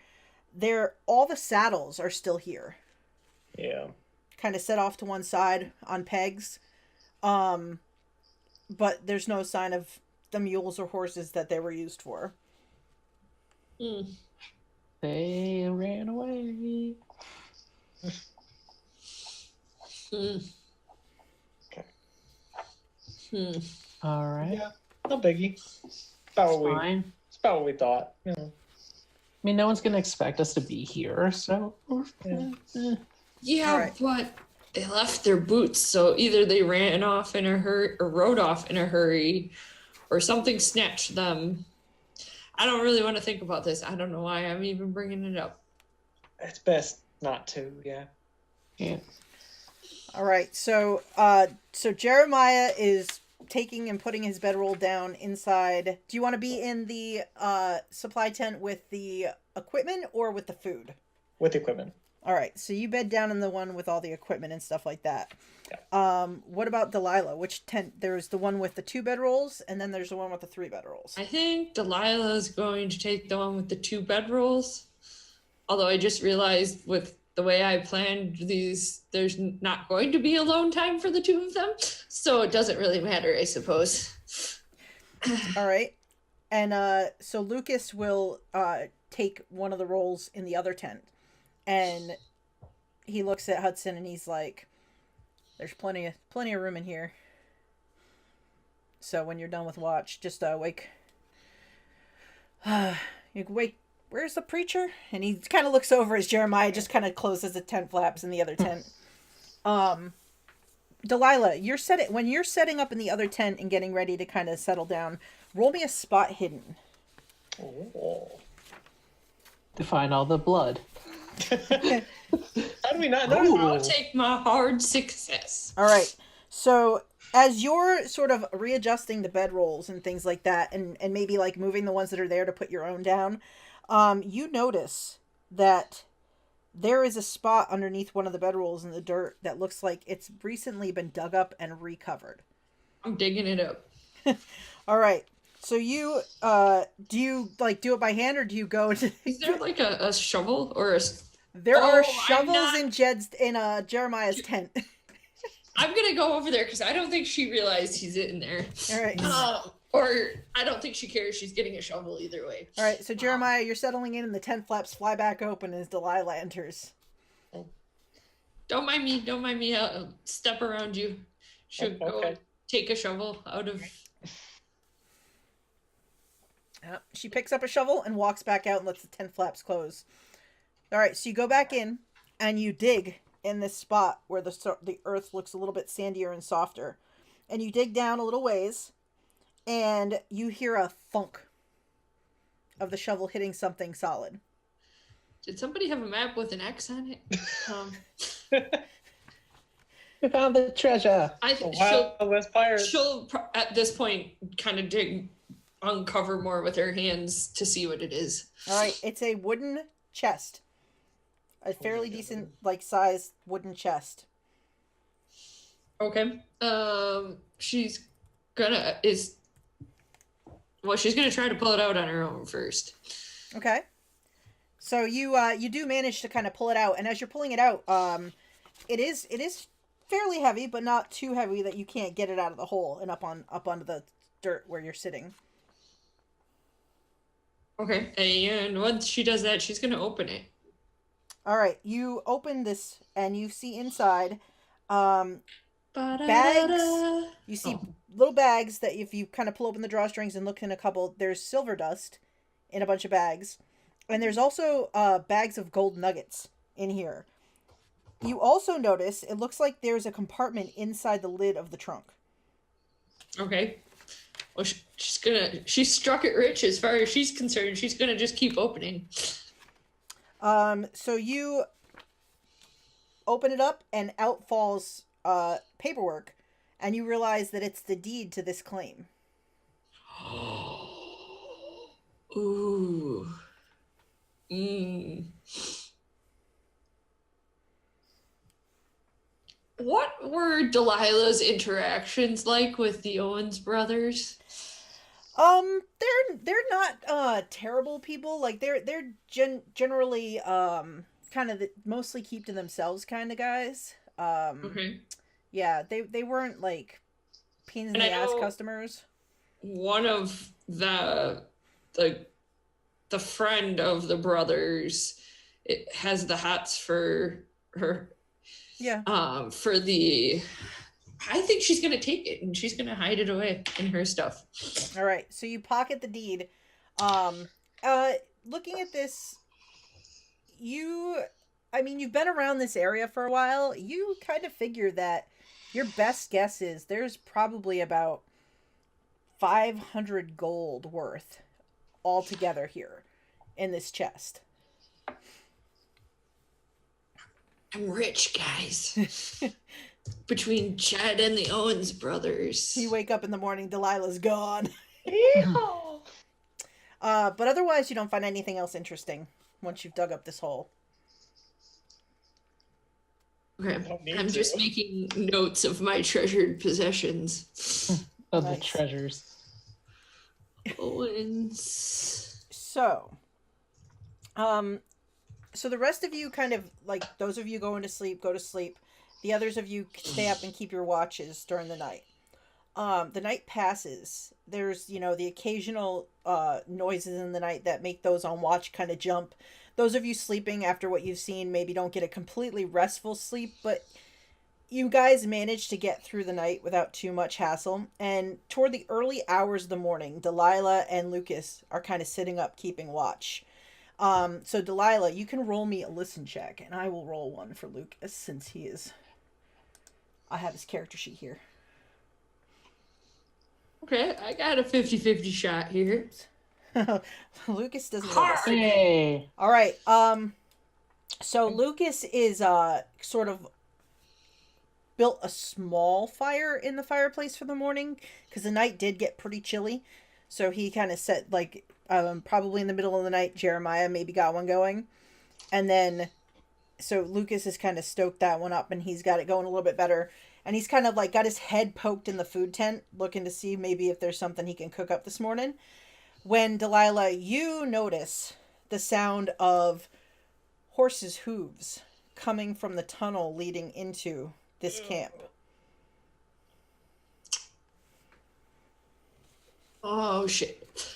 all the saddles are still here. Yeah. Kind of set off to one side on pegs. But there's no sign of the mules or horses that they were used for. They ran away. Okay. All right. Yeah, no biggie. It's about what we thought. You know. I mean, no one's gonna expect us to be here, so Yeah, All right. but they left their boots, so either they ran off in a hurry or rode off in a hurry, or something snatched them. I don't really want to think about this. I don't know why I'm even bringing it up. It's best not to, yeah. yeah. All right, so Jeremiah is taking and putting his bedroll down inside. Do you want to be in the supply tent with the equipment or with the food? With equipment. All right, so you bed down in the one with all the equipment and stuff like that. Yeah. What about Delilah? Which tent? There's the one with the 2 bedrolls, and then there's the one with the 3 bedrolls. I think Delilah is going to take the one with the 2 bedrolls. Although I just realized with the way I planned these, there's not going to be alone time for the 2 of them. So it doesn't really matter, I suppose. All right, and so Lucas will take one of the rolls in the other tent, and he looks at Hudson and he's like, "There's plenty of room in here. So when you're done with watch, just wake. You can wake. Where's the preacher?" And he kind of looks over as Jeremiah just kind of closes the tent flaps in the other tent. Delilah, when you're setting up in the other tent and getting ready to kind of settle down, roll me a spot hidden. Oh. To find all the blood. How do we not know? I'll take my hard success. All right. So as you're sort of readjusting the bedrolls and things like that, and maybe like moving the ones that are there to put your own down, you notice that there is a spot underneath one of the bedrolls in the dirt that looks like it's recently been dug up and recovered. I'm digging it up. All right. So you do you like do it by hand, or do you go to Is there like a shovel or a? There Oh, are I'm shovels not- in Jeremiah's tent. I'm gonna go over there because I don't think she realized he's in there. All right. Or I don't think she cares. She's getting a shovel either way. All right. So Jeremiah, you're settling in, and the tent flaps fly back open as Delilah enters. Don't mind me. Don't mind me. I'll step around you. Should go Okay. take a shovel out of. She picks up a shovel and walks back out and lets the tent flaps close. All right. So you go back in and you dig in this spot where the earth looks a little bit sandier and softer, and you dig down a little ways, and you hear a thunk of the shovel hitting something solid. Did somebody have a map with an X on it? We found the treasure. Wild West Pirates. She'll at this point kind of uncover more with her hands to see what it is. All right. It's a wooden chest. A fairly decent, like, sized wooden chest. Okay. She's gonna try to pull it out on her own first. Okay. So you do manage to kind of pull it out, and as you're pulling it out, it is fairly heavy, but not too heavy that you can't get it out of the hole and up onto the dirt where you're sitting. Okay. And once she does that, she's gonna open it. All right, you open this and you see inside bags. You see little bags that if you kind of pull open the drawstrings and look in a couple, there's silver dust in a bunch of bags. And there's also bags of gold nuggets in here. You also notice it looks like there's a compartment inside the lid of the trunk. Okay. Well, she struck it rich as far as she's concerned. She's gonna just keep opening. So you open it up and out falls paperwork, and you realize that it's the deed to this claim. Ooh. What were Delilah's interactions like with the Owens brothers? They're not terrible people. Like they're generally kind of mostly keep to themselves kind of guys. Okay. Yeah, they weren't like pains in And the I ass know- customers. One of the friend of the brothers, it has the hats for her. Yeah. For the, I think she's gonna take it and she's gonna hide it away in her stuff. All right. So you pocket the deed. Looking at this, you've been around this area for a while. You kind of figure that your best guess is there's probably about 500 gold worth altogether here in this chest. I'm rich, guys. Between Chad and the Owens brothers. You wake up in the morning, Delilah's gone. But otherwise, you don't find anything else interesting once you've dug up this hole. Okay. Don't need I'm to. just making notes of my treasured possessions. Of Nice. the treasures. Owens. So the rest of you kind of, like, those of you going to sleep, go to sleep. The others of you stay up and keep your watches during the night. The night passes. There's, the occasional noises in the night that make those on watch kind of jump. Those of you sleeping after what you've seen maybe don't get a completely restful sleep, but you guys manage to get through the night without too much hassle. And toward the early hours of the morning, Delilah and Lucas are kind of sitting up keeping watch. So Delilah, you can roll me a listen check, and I will roll one for Lucas since I have his character sheet here. Okay, I got a 50-50 shot here. Lucas doesn't know Hard. this. Hey. All right. So Lucas is sort of built a small fire in the fireplace for the morning because the night did get pretty chilly. So he kind of set, like, probably in the middle of the night, Jeremiah maybe got one going. And then, so Lucas has kind of stoked that one up, and he's got it going a little bit better. And he's kind of like got his head poked in the food tent, looking to see maybe if there's something he can cook up this morning. When Delilah, you notice the sound of horses' hooves coming from the tunnel leading into this camp. Oh shit.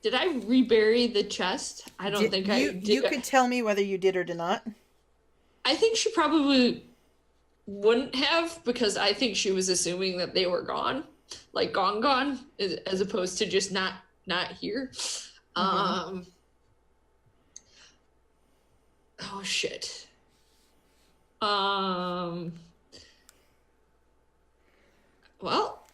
Did I rebury the chest? I don't think I did. You could tell me whether you did or did not. I think she probably wouldn't have, because I think she was assuming that they were gone, like gone, as opposed to just not here. Oh shit. Well,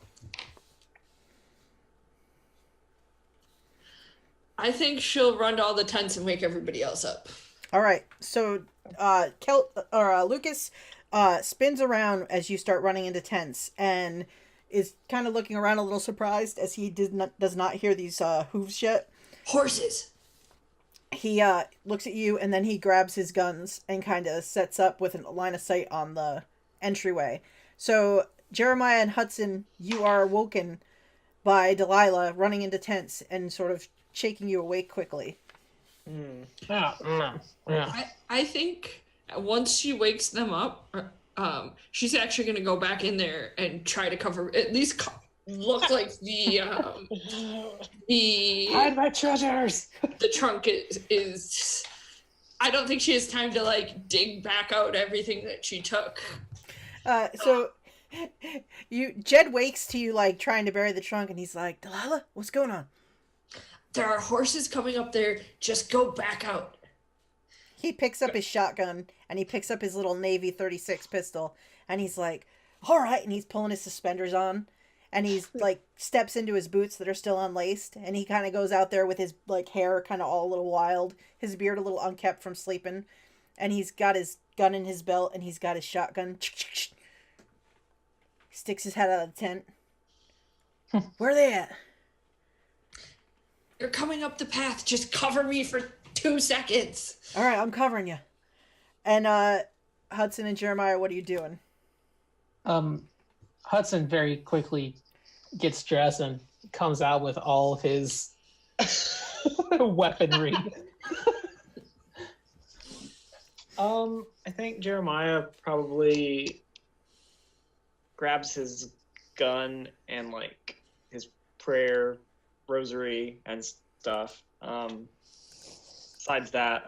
I think she'll run to all the tents and wake everybody else up. All right. So, Lucas spins around as you start running into tents and is kind of looking around a little surprised as he does not hear these hooves yet. Horses. He looks at you, and then he grabs his guns and kind of sets up with a line of sight on the entryway. So Jeremiah and Hudson, you are woken by Delilah running into tents and sort of shaking you awake quickly. Yeah. I think once she wakes them up, she's actually going to go back in there and try to cover, at least look like the hide my treasures. The trunk is. I don't think she has time to like dig back out everything that she took. So Jed wakes to you like trying to bury the trunk, and he's like, Delilah, what's going on? There are horses coming up there. Just go back out. He picks up his shotgun, and he picks up his little Navy 36 pistol, and he's like, all right, and he's pulling his suspenders on, and he's like steps into his boots that are still unlaced, and he kind of goes out there with his like hair kind of all a little wild, his beard a little unkept from sleeping, and he's got his gun in his belt, and he's got his shotgun. He sticks his head out of the tent. Where are they at? You're coming up the path. Just cover me for 2 seconds. All right, I'm covering you. And Hudson and Jeremiah, what are you doing? Hudson very quickly gets dressed and comes out with all of his weaponry. I think Jeremiah probably grabs his gun and like his prayer rosary and stuff. Besides that,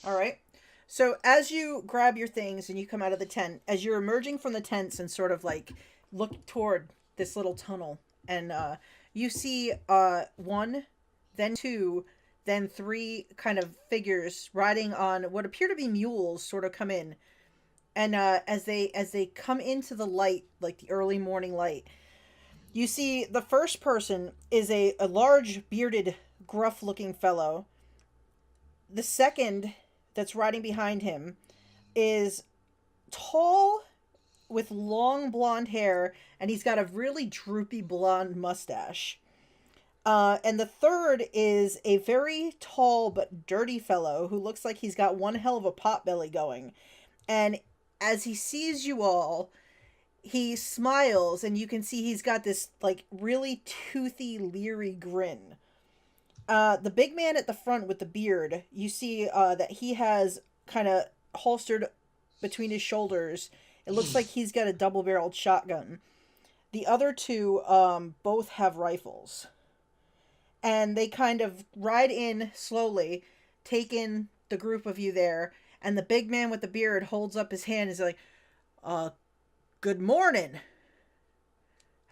All right. So as you grab your things and you come out of the tent, as you're emerging from the tents and sort of like look toward this little tunnel, and you see 1, then 2, then 3 kind of figures riding on what appear to be mules sort of come in. And as they come into the light, like the early morning light, you see the first person is a large, bearded, gruff-looking fellow. The second that's riding behind him is tall with long blonde hair, and he's got a really droopy blonde mustache. And the third is a very tall but dirty fellow who looks like he's got one hell of a potbelly going. And as he sees you all, he smiles, and you can see he's got this like really toothy, leery grin. The big man at the front with the beard, you see that he has kind of holstered between his shoulders. It looks like he's got a double-barreled shotgun. The other 2 both have rifles. And they kind of ride in slowly, take in the group of you there, and the big man with the beard holds up his hand and is like, good morning.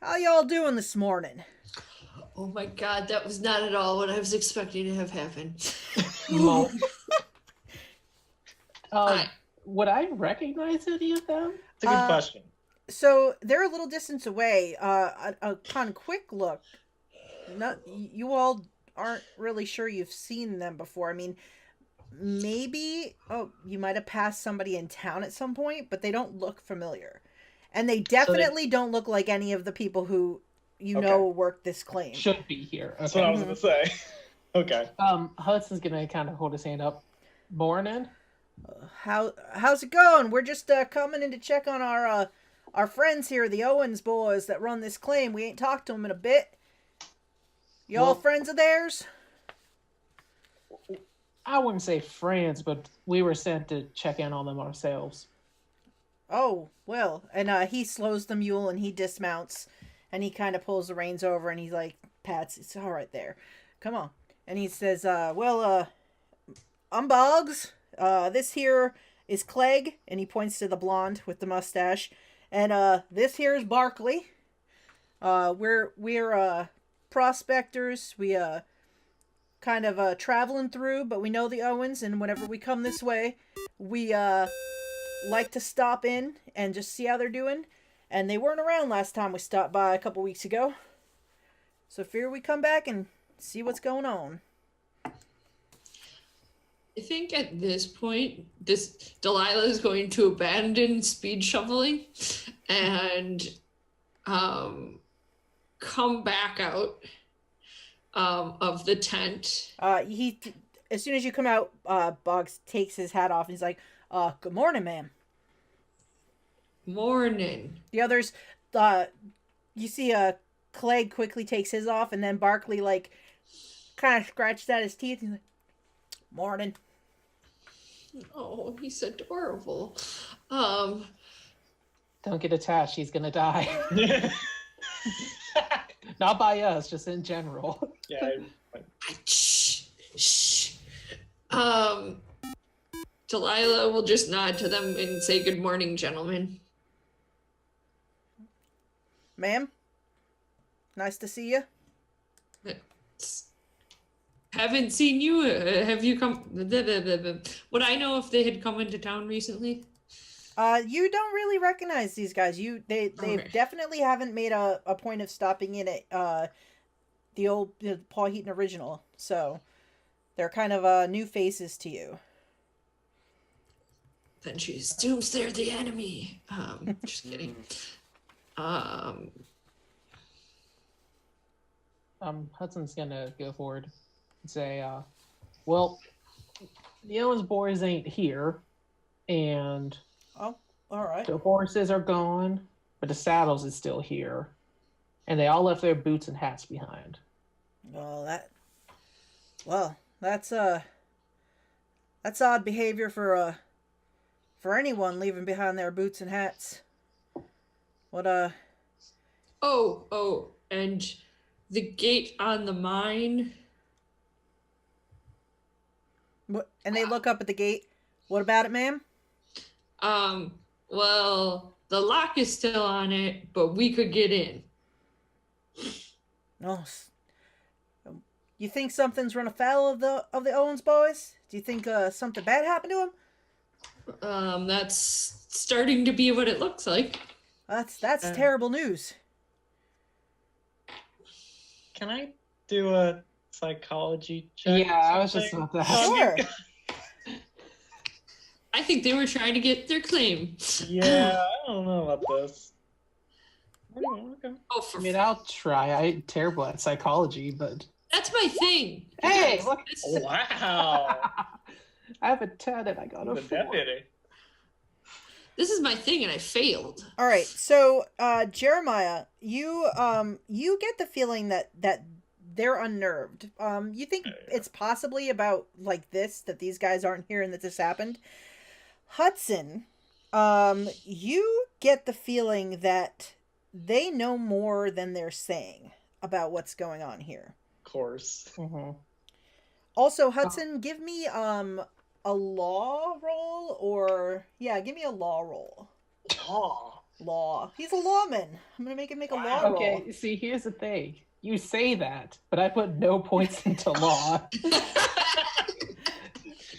How y'all doing this morning? Oh my god, that was not at all what I was expecting to have happen. Would I recognize any of them? it's a good question. So they're a little distance away. Upon quick look, you all aren't really sure you've seen them before. I mean, maybe you might have passed somebody in town at some point, but they don't look familiar. And they definitely don't look like any of the people who worked this claim. Should be here. That's Okay. what I was gonna say. Okay. Hudson's gonna kind of hold his hand up. Morning. How's it going? We're just coming in to check on our friends here, the Owens boys that run this claim. We ain't talked to them in a bit. Y'all friends of theirs? I wouldn't say friends, but we were sent to check in on them ourselves. Oh, well. And he slows the mule and he dismounts and he kind of pulls the reins over and he's like, pats, it's all right there. Come on. And he says, I'm Boggs. This here is Clegg, and he points to the blonde with the mustache. And this here is Barkley. We're prospectors. We kind of traveling through, but we know the Owens, and whenever we come this way, we like to stop in and just see how they're doing. And they weren't around last time we stopped by a couple weeks ago. So figure we come back and see what's going on. I think at this point, Delilah is going to abandon speed shoveling and come back out of the tent. As soon as you come out, Boggs takes his hat off and he's like, good morning, ma'am. Morning. The others, you see Clegg quickly takes his off, and then Barkley, like, kind of scratches at his teeth. He's like, morning. Oh, he's adorable. Don't get attached. He's gonna die. Not by us, just in general. Yeah. Shh. Delilah will just nod to them and say, good morning, gentlemen. Ma'am, nice to see you. Haven't seen you. Have you come? Would I know if they had come into town recently? You don't really recognize these guys. They Okay. definitely haven't made a point of stopping in at the old Pawheton original. So they're kind of new faces to you. Then she assumes they're the enemy. Just kidding. Hudson's gonna go forward and say, well, the Owens boys ain't here, and Oh, all right. the horses are gone, but the saddles is still here, and they all left their boots and hats behind. That's odd behavior for anyone leaving behind their boots and hats. What Oh, and the gate on the mine. What? And they look up at the gate. What about it, ma'am? Well, the lock is still on it, but we could get in. No. You think something's run afoul of the Owens boys? Do you think something bad happened to them? That's starting to be what it looks like. That's terrible news. Can I do a psychology check? Yeah, I was just about to ask. Sure. I think they were trying to get their claim. Yeah, I don't know about this. Okay. Oh, I mean, I'll try. I'm terrible at psychology, but that's my thing. hey, Yes, look! it's- Wow. I have a 10 and I got a The 4. deputy. This is my thing, and I failed. All right. So, Jeremiah, you get the feeling that they're unnerved. You think it's possibly about like this, that these guys aren't here and that this happened. Hudson, you get the feeling that they know more than they're saying about what's going on here. Of course. Mm-hmm. Also, Hudson, give me a law roll, or give me a law roll. Oh. Law. He's a lawman. I'm gonna make him make a law roll. Okay, see, here's the thing. You say that, but I put no points into law.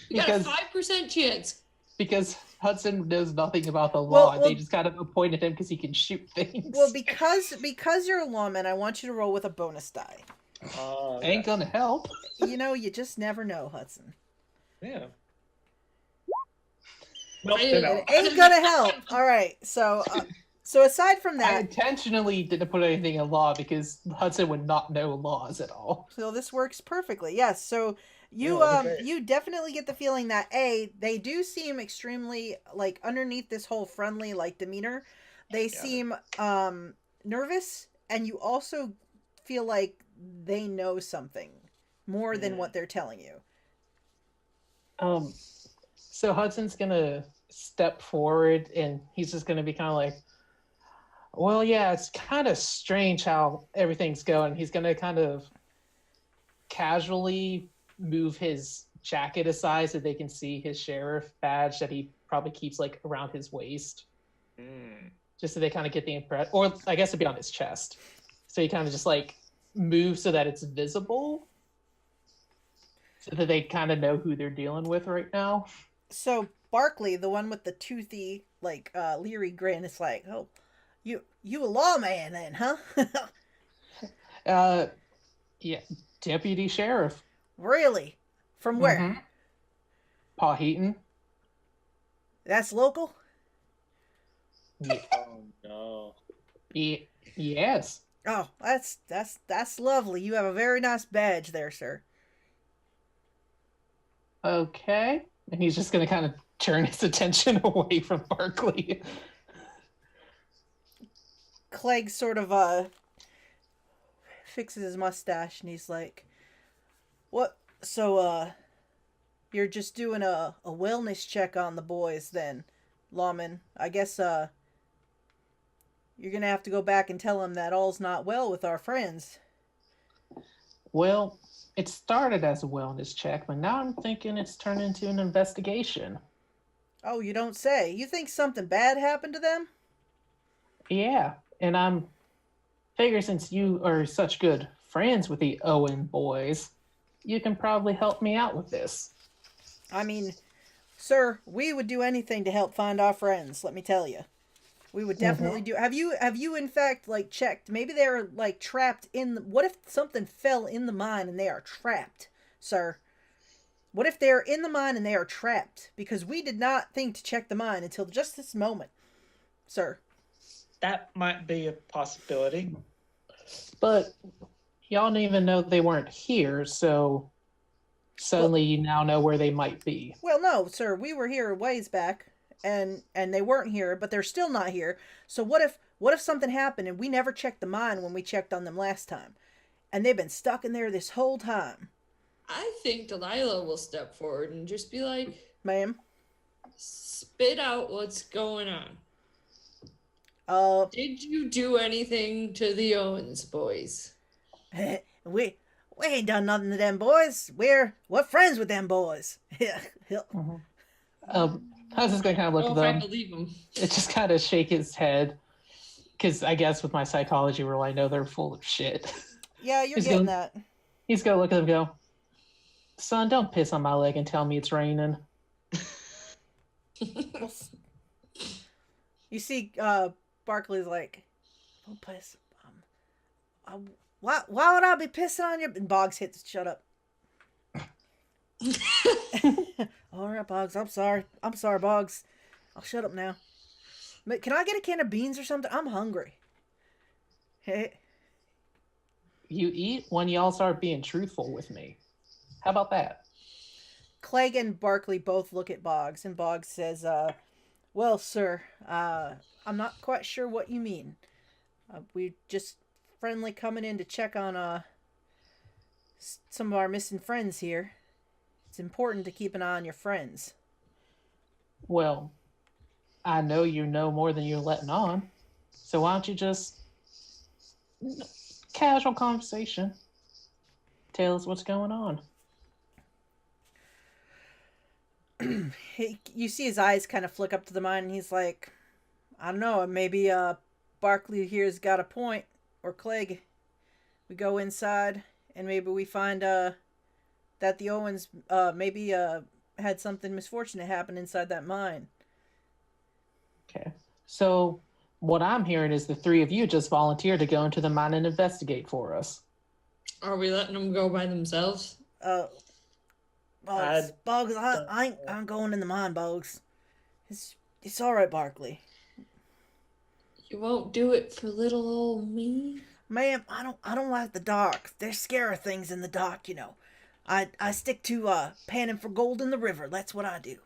You got a because 5% chance. because Hudson knows nothing about the law. Well- They just kind of appointed him because he can shoot things. Well, because you're a lawman, I want you to roll with a bonus die. Ain't gonna help. You just never know, Hudson. Yeah. Well, I- you know. It ain't gonna help. All right, so So aside from I that, intentionally didn't put anything in law because Hudson would not know laws at all. so this works perfectly. Yes. So you Yeah, okay. you definitely get the feeling that they do seem extremely like underneath this whole friendly like demeanor, they Got it. seem nervous, and you also feel like they know something more than what they're telling you. So Hudson's gonna step forward and he's just gonna be kind of like, well, yeah, it's kind of strange how everything's going. He's gonna kind of casually move his jacket aside so they can see his sheriff badge that he probably keeps like around his waist, just so they kind of get the impression, or I guess it'd be on his chest. So he kind of just like moves so that it's visible, so that they kind of know who they're dealing with right now. So Barkley, the one with the toothy like leery grin, is like, "Oh, you a lawman then, huh?" Yeah, deputy sheriff. Really? From where? Mm-hmm. Pawheton. That's local? Yeah. Oh no. Yes. Oh, that's lovely. You have a very nice badge there, sir. Okay. And he's just gonna kind of turn his attention away from Barkley. Clegg sort of fixes his mustache and he's like, "What? So you're just doing a wellness check on the boys then, lawman. I guess you're gonna have to go back and tell them that all's not well with our friends." Well, it started as a wellness check, but now I'm thinking it's turned into an investigation. Oh, you don't say. You think something bad happened to them? Yeah, and I'm figure since you are such good friends with the Owen boys, you can probably help me out with this. I mean, sir, we would do anything to help find our friends, let me tell you. We would definitely do. Have you in fact like checked? Maybe they're like trapped in the, what if something fell in the mine and they are trapped, sir? What if they're in the mine and they are trapped? Because we did not think to check the mine until just this moment, sir. That might be a possibility. But y'all didn't even know they weren't here, so suddenly you now know where they might be. Well, no, sir. We were here a ways back, and they weren't here, but they're still not here. So what if something happened and we never checked the mine when we checked on them last time, and they've been stuck in there this whole time? I think Delilah will step forward and just be like, Ma'am. spit out what's going on. Did you do anything to the Owens boys? we ain't done nothing to them boys. We're friends with them boys. I was just gonna kind of look at I them. believe him. It just kind of shake his head, because I guess with my psychology rule, I know they're full of shit. Yeah, you're getting that. He's gonna look at them and go, "Son, don't piss on my leg and tell me it's raining." You see, Barkley's like, "Don't piss. Why would I be pissing on you?" And Boggs hits, "Shut up." All right, Boggs. I'm sorry, Boggs. I'll shut up now. But can I get a can of beans or something? I'm hungry. Hey. You eat when y'all start being truthful with me. How about that? Clegg and Barkley both look at Boggs, and Boggs says, "Well, sir, I'm not quite sure what you mean. We're just friendly coming in to check on some of our missing friends here. It's important to keep an eye on your friends." Well, I know you know more than you're letting on. So why don't you just casual conversation. Tell us what's going on. You see his eyes kind of flick up to the mine, and he's like, "I don't know, maybe Barkley here's got a point, or Clegg. We go inside, and maybe we find that the Owens maybe had something misfortunate happen inside that mine." Okay. So what I'm hearing is the three of you just volunteered to go into the mine and investigate for us. Are we letting them go by themselves? Boggs, I'm going in the mine, Boggs. It's all right, Barkley. You won't do it for little old me? Ma'am, I don't like the dark. There's scary things in the dark, you know. I stick to panning for gold in the river. That's what I do.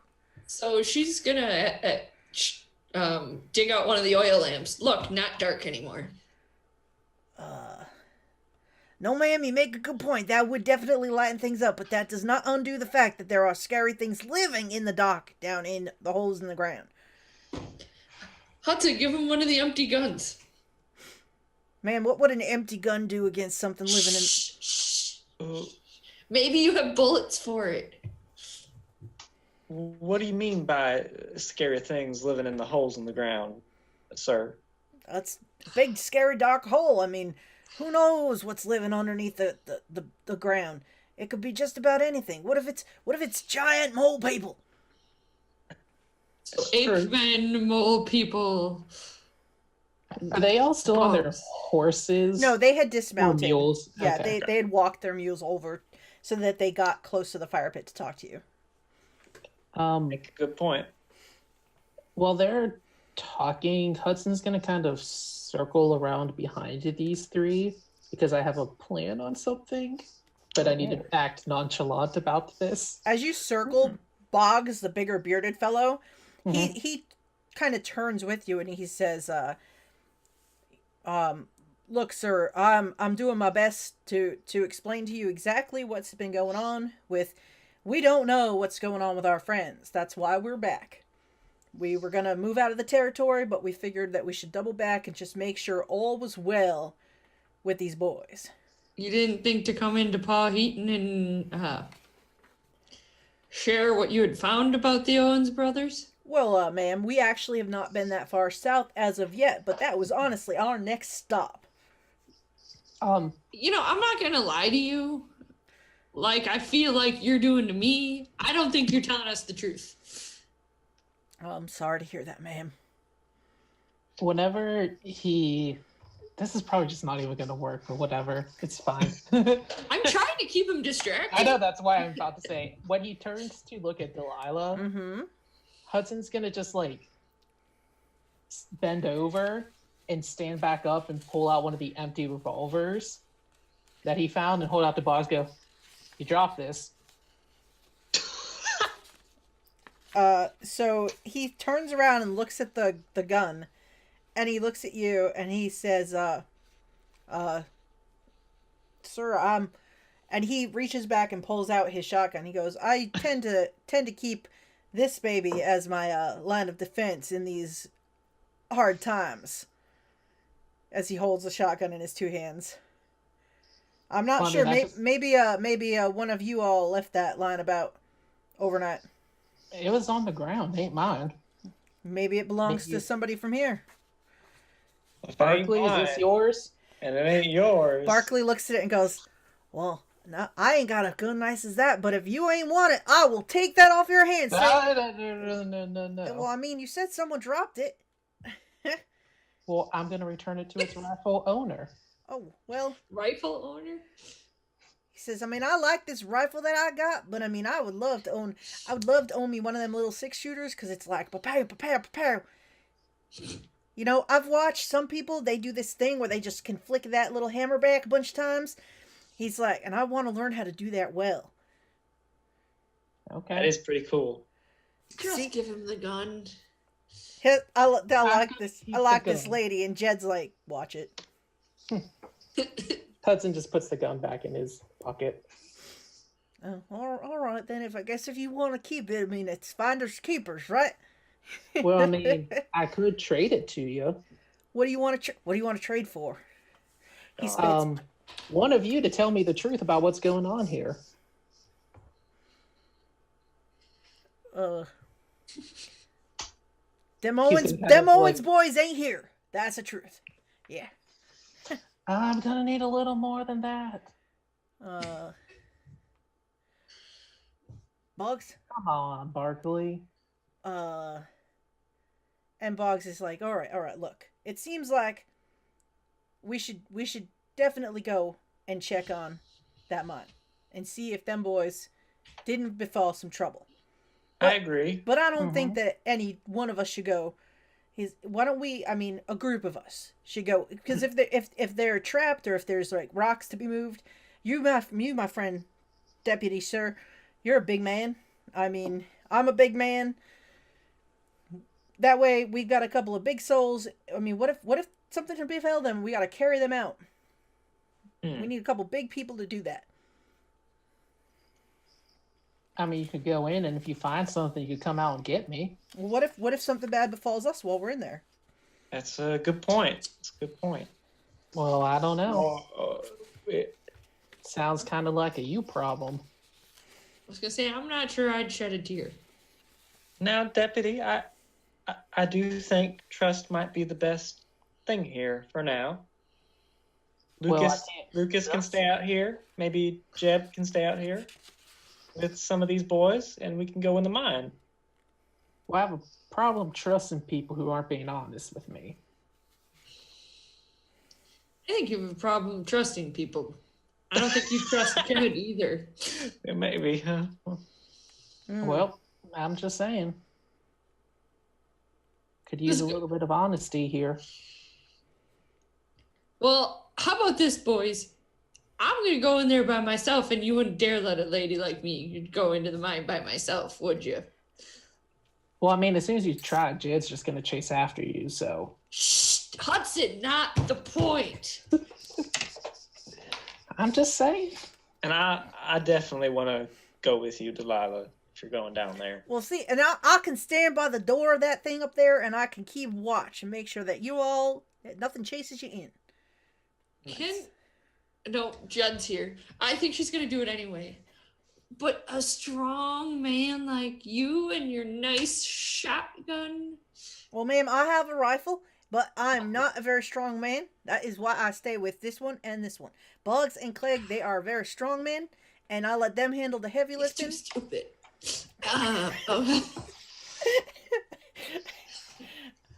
So she's gonna dig out one of the oil lamps. Look, not dark anymore. No, ma'am, you make a good point. That would definitely lighten things up, but that does not undo the fact that there are scary things living in the dark down in the holes in the ground. Hudson, give him one of the empty guns. Man, what would an empty gun do against something living in... Maybe you have bullets for it. What do you mean by scary things living in the holes in the ground, sir? That's a big, scary, dark hole. I mean, who knows what's living underneath the ground? It could be just about anything. What if it's giant mole people? Ape men, mole people. Are they all still on their horses? No, they had dismounted. Or mules? Yeah, Okay. they had walked their mules over so that they got close to the fire pit to talk to you. Make a good point. While they're talking, Hudson's going to kind of circle around behind these three because I have a plan on something, but I need to act nonchalant about this. As you circle, Boggs, the bigger bearded fellow, he kind of turns with you and he says, look, sir, I'm doing my best to explain to you exactly what's been going on with... We don't know what's going on with our friends. That's why we're back. We were going to move out of the territory, but we figured that we should double back and just make sure all was well with these boys. You didn't think to come into Pawheton and share what you had found about the Owens brothers? Well, ma'am, we actually have not been that far south as of yet, but that was honestly our next stop. You know, I'm not going to lie to you. Like I feel like you're doing to me. I don't think you're telling us the truth. Oh, I'm sorry to hear that, ma'am. Whenever this is probably just not even going to work, but whatever. It's fine. I'm trying to keep him distracted. I know, that's why I'm about to say. When he turns to look at Delilah, Hudson's going to just like bend over and stand back up and pull out one of the empty revolvers that he found and hold out to Boggs, go, "You dropped this." So he turns around and looks at the gun, and he looks at you and he says, sir, and he reaches back and pulls out his shotgun. He goes, I tend to keep this baby as my line of defense in these hard times. As he holds the shotgun in his two hands. I'm not sure. Maybe one of you all left that line about overnight. It was on the ground. It ain't mine. Maybe it belongs to somebody from here. Barkley, is this yours? And it ain't yours. Barkley looks at it and goes, well, no, I ain't got a gun nice as that, but if you ain't want it, I will take that off your hands. No. Well, I mean, you said someone dropped it. Well, I'm going to return it to its rightful owner. Oh, well. Rifle owner? He says, I mean, I like this rifle that I got, but I mean, I would love to own me one of them little 6-shooters, because it's like, pa-pow. You know, I've watched some people, they do this thing where they just can flick that little hammer back a bunch of times. He's like, and I want to learn how to do that well. Okay. That is pretty cool. Just give him the gun. I like this. I like this lady, and Jed's like, watch it. Hudson just puts the gun back in his pocket. Oh, all right then. If you want to keep it, I mean, it's finders keepers, right? Well, I mean, I could trade it to you. What do you want to trade for? He spits. One of you to tell me the truth about what's going on here. Them Owens boys ain't here. That's the truth. Yeah. I'm gonna need a little more than that. Boggs? Come on, Barkley. And Boggs is like, all right, look. It seems like we should definitely go and check on that mine and see if them boys didn't befall some trouble. I agree. But I don't think that any one of us should go, Why don't we? I mean, a group of us should go because if they're trapped or if there's like rocks to be moved, you my friend, deputy sir, you're a big man. I mean, I'm a big man. That way, we've got a couple of big souls. I mean, what if something should befell them? We got to carry them out. We need a couple big people to do that. I mean, you could go in, and if you find something, you could come out and get me. Well, what if something bad befalls us while we're in there? That's a good point. That's a good point. Well, I don't know. Sounds kind of like a you problem. I was gonna say, I'm not sure I'd shed a tear. Now, Deputy, I do think trust might be the best thing here for now. Lucas can stay out here. Maybe Jeb can stay out here with some of these boys, and we can go in the mine. Well, I have a problem trusting people who aren't being honest with me. I think you have a problem trusting people. I don't think you trust Kevin either. Maybe, huh? Well, I'm just saying. Could use a little bit of honesty here. Well, how about this, boys? I'm going to go in there by myself, and you wouldn't dare let a lady like me go into the mine by myself, would you? Well, I mean, as soon as you try, Jed's just going to chase after you, so... Shh! Hudson, not the point! I'm just saying. And I definitely want to go with you, Delilah, if you're going down there. Well, see, and I can stand by the door of that thing up there, and I can keep watch and make sure that nothing chases you in. Nice. No, Jed's here. I think she's gonna do it anyway. But a strong man like you and your nice shotgun. Well, ma'am, I have a rifle, but I'm not a very strong man. That is why I stay with this one and this one. Bugs and Clegg, they are very strong men, and I let them handle the heavy lifting. He's too stupid.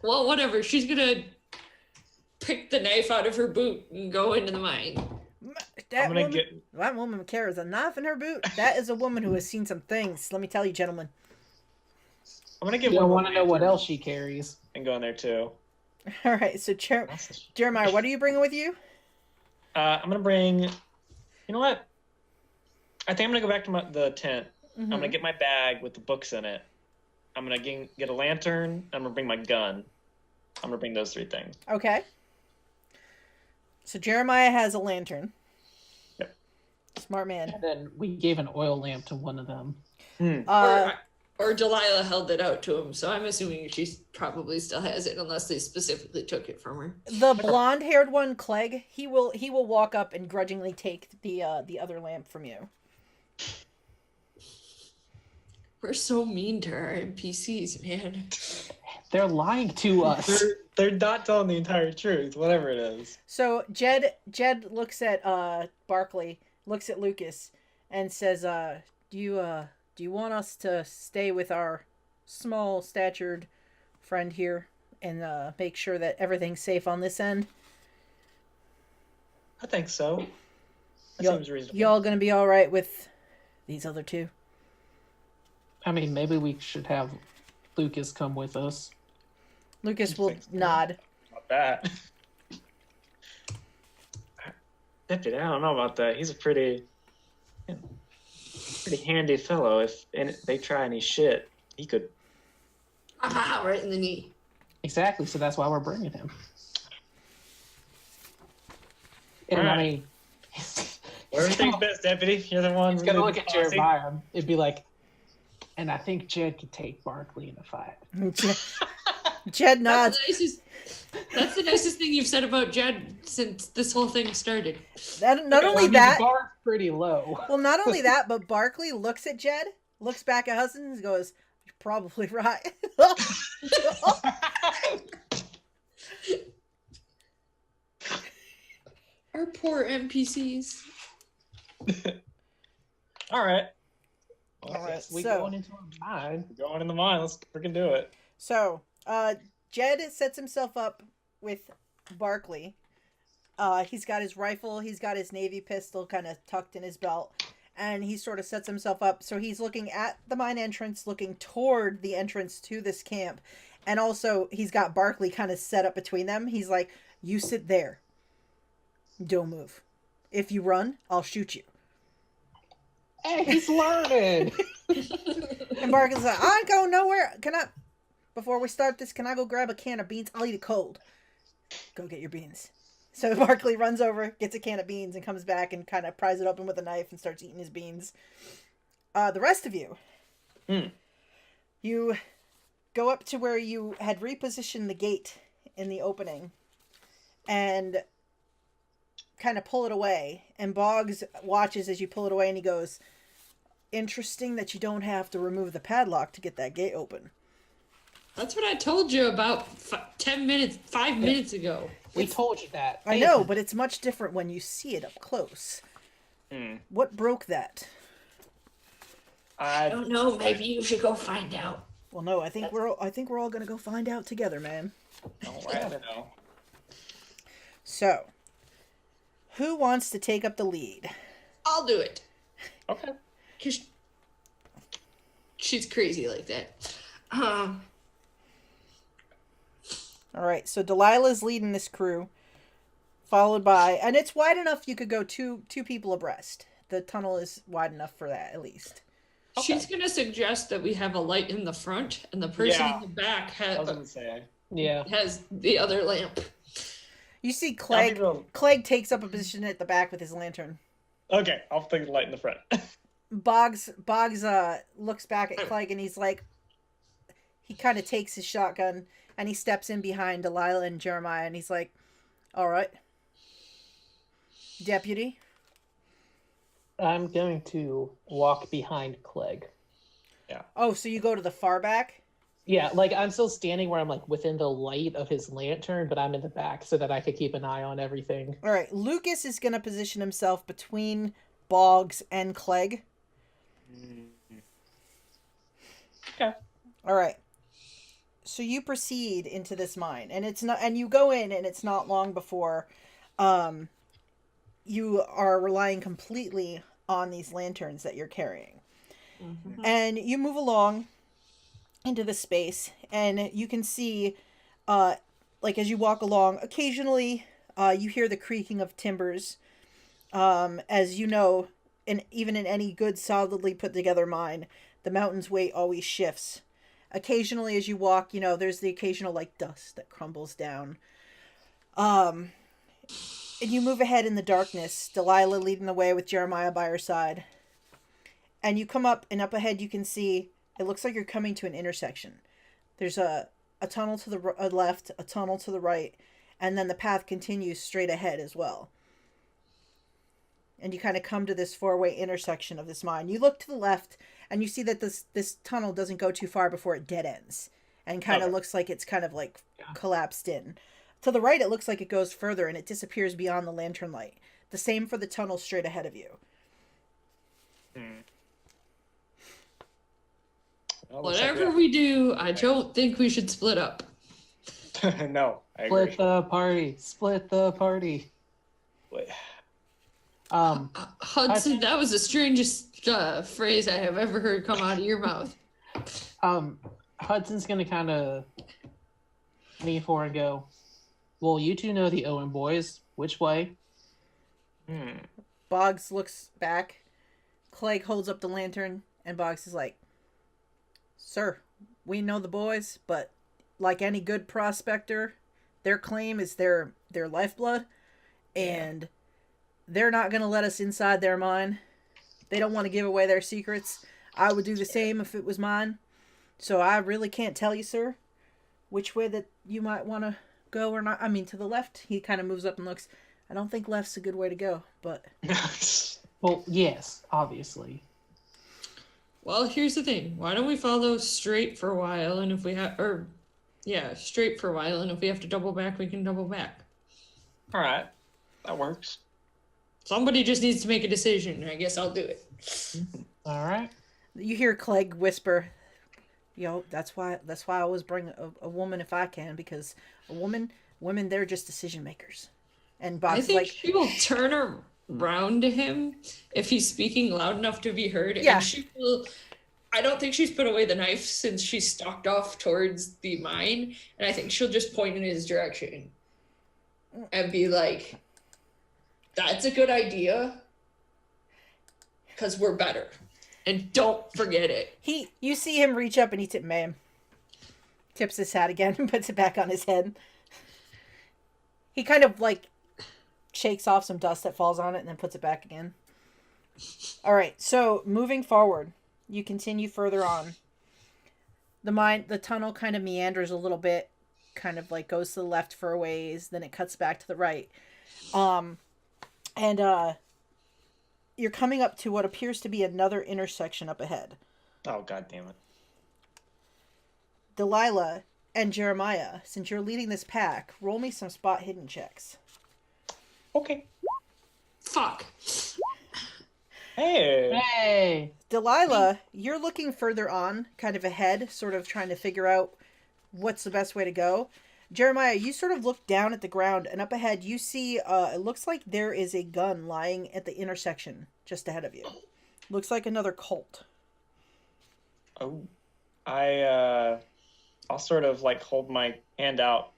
Well, whatever. She's gonna pick the knife out of her boot and go into the mine. That woman carries a knife in her boot. That is a woman who has seen some things. Let me tell you, gentlemen. I'm gonna get. You don't want to know what else she carries. And go in there too. All right, so Jeremiah, what are you bringing with you? I'm gonna bring. You know what? I think I'm gonna go back to the tent. I'm gonna get my bag with the books in it. I'm gonna get a lantern. I'm gonna bring my gun. I'm gonna bring those 3 things. Okay. So Jeremiah has a lantern. Yep. Smart man. And then we gave an oil lamp to one of them. Or Delilah held it out to him, so I'm assuming she probably still has it, unless they specifically took it from her. The blonde-haired one, Clegg, he will walk up and grudgingly take the other lamp from you. We're so mean to our NPCs, man. They're lying to us. They're not telling the entire truth, whatever it is. So Jed looks at Barkley, looks at Lucas, and says, "Do you want us to stay with our small-statured friend here and make sure that everything's safe on this end?" I think so. That seems reasonable. Y'all gonna be all right with these other 2? I mean, maybe we should have Lucas come with us. Lucas will nod. Not that. Deputy, I don't know about that. He's a pretty handy fellow. If they try any shit, he could. Right in the knee. Exactly, so that's why we're bringing him. And right. I mean... Everything's best, Deputy. You're the one. He's going to look at Jeremiah. It'd be like, and I think Jed could take Barkley in a fight. Jed nods. That's the nicest thing you've said about Jed since this whole thing started. Not only that, the bar's pretty low. Well, not only that, but Barkley looks at Jed, looks back at Hudson, and goes, "You're probably right." Our poor NPCs. All right. All right, We're so going into a mine. We're going in the mine. Let's freaking do it. So, Jed sets himself up with Barkley. He's got his rifle, he's got his Navy pistol kind of tucked in his belt, and he sort of sets himself up. So he's looking at the mine entrance, looking toward the entrance to this camp, And also, he's got Barkley kind of set up between them. He's like, you sit there. Don't move. If you run, I'll shoot you. Hey, he's learning. And Barkley's like, I ain't going nowhere. Before we start this, can I go grab a can of beans? I'll eat it cold. Go get your beans. So Barkley runs over, gets a can of beans, and comes back and kind of pries it open with a knife and starts eating his beans. The rest of you, you go up to where you had repositioned the gate in the opening and kind of pull it away. And Boggs watches as you pull it away, and he goes, interesting that you don't have to remove the padlock to get that gate open. That's what I told you about 5 minutes ago. We told you that. I know, but it's much different when you see it up close. What broke that? I don't know. Maybe you should go find out. Well, no, I think we're all gonna go find out together, man. All right, I know. So, who wants to take up the lead? I'll do it. Okay. 'Cause she's crazy like that. All right, so Delilah's leading this crew, followed by, and it's wide enough you could go two people abreast. The tunnel is wide enough for that, at least. Okay. She's gonna suggest that we have a light in the front, and the person Yeah. in the back I was gonna say. has the other lamp. You see Clegg. Clegg takes up a position at the back with his lantern. Okay, I'll take the light in the front. Boggs looks back at Clegg and he's like, he kind of takes his shotgun and he steps in behind Delilah and Jeremiah and he's like, all right, deputy. I'm going to walk behind Clegg. Yeah. Oh, so you go to the far back? Yeah, like I'm still standing where I'm like within the light of his lantern, but I'm in the back so that I could keep an eye on everything. All right, Lucas is going to position himself between Boggs and Clegg. Okay. All right. So you proceed into this mine, and you go in, and it's not long before you are relying completely on these lanterns that you're carrying. Mm-hmm. And you move along into the space, and you can see, like as you walk along, occasionally you hear the creaking of timbers. As you know, even in any good, solidly put together mine, the mountain's weight always shifts. Occasionally, as you walk, there's the occasional like dust that crumbles down. And you move ahead in the darkness, Delilah leading the way with Jeremiah by her side. And you come up, and up ahead you can see, it looks like you're coming to an intersection. There's a tunnel to the left, a tunnel to the right, and then the path continues straight ahead as well. And you kind of come to this four-way intersection of this mine. You look to the left, and you see that this tunnel doesn't go too far before it dead ends. And kind of looks like it's kind of like collapsed in. To the right, it looks like it goes further, and it disappears beyond the lantern light. The same for the tunnel straight ahead of you. Well, Whatever we do, I don't think we should split up. No, I agree. Split the party. Wait. Hudson, that was the strangest phrase I have ever heard come out of your mouth. Hudson's gonna kind of lean forward and go, well, you two know the Owen boys. Which way? Boggs looks back. Clegg holds up the lantern, and Boggs is like, sir, we know the boys, but like any good prospector, their claim is their lifeblood, and they're not going to let us inside their mine. They don't want to give away their secrets. I would do the same if it was mine. So I really can't tell you, sir, which way that you might want to go or not. I mean, to the left. He kind of moves up and looks. I don't think left's a good way to go, but... Well, yes, obviously. Well, here's the thing. Why don't we follow straight for a while, and if we have... straight for a while, and if we have to double back, we can double back. All right. That works. Somebody just needs to make a decision, and I guess I'll do it. All right. You hear Clegg whisper, that's why I always bring a woman if I can, because women, they're just decision makers. And Bob's I think like, she will turn around to him if he's speaking loud enough to be heard, Yeah. and she will I don't think she's put away the knife since she stalked off towards the mine, and I think she'll just point in his direction and be like, "That's a good idea, because we're better, and don't forget it." You see him reach up and he tips his hat again and puts it back on his head. He kind of like shakes off some dust that falls on it and then puts it back again. All right, so moving forward, you continue further on. The tunnel kind of meanders a little bit, kind of like goes to the left for a ways, then it cuts back to the right. You're coming up to what appears to be another intersection up ahead. Oh, God damn it. Delilah and Jeremiah, since you're leading this pack, roll me some spot hidden checks. Okay. Fuck. Hey. Delilah, you're looking further on, kind of ahead, sort of trying to figure out what's the best way to go. Jeremiah, you sort of look down at the ground, and up ahead you see, it looks like there is a gun lying at the intersection just ahead of you. Looks like another Colt. Oh. I'll sort of like hold my hand out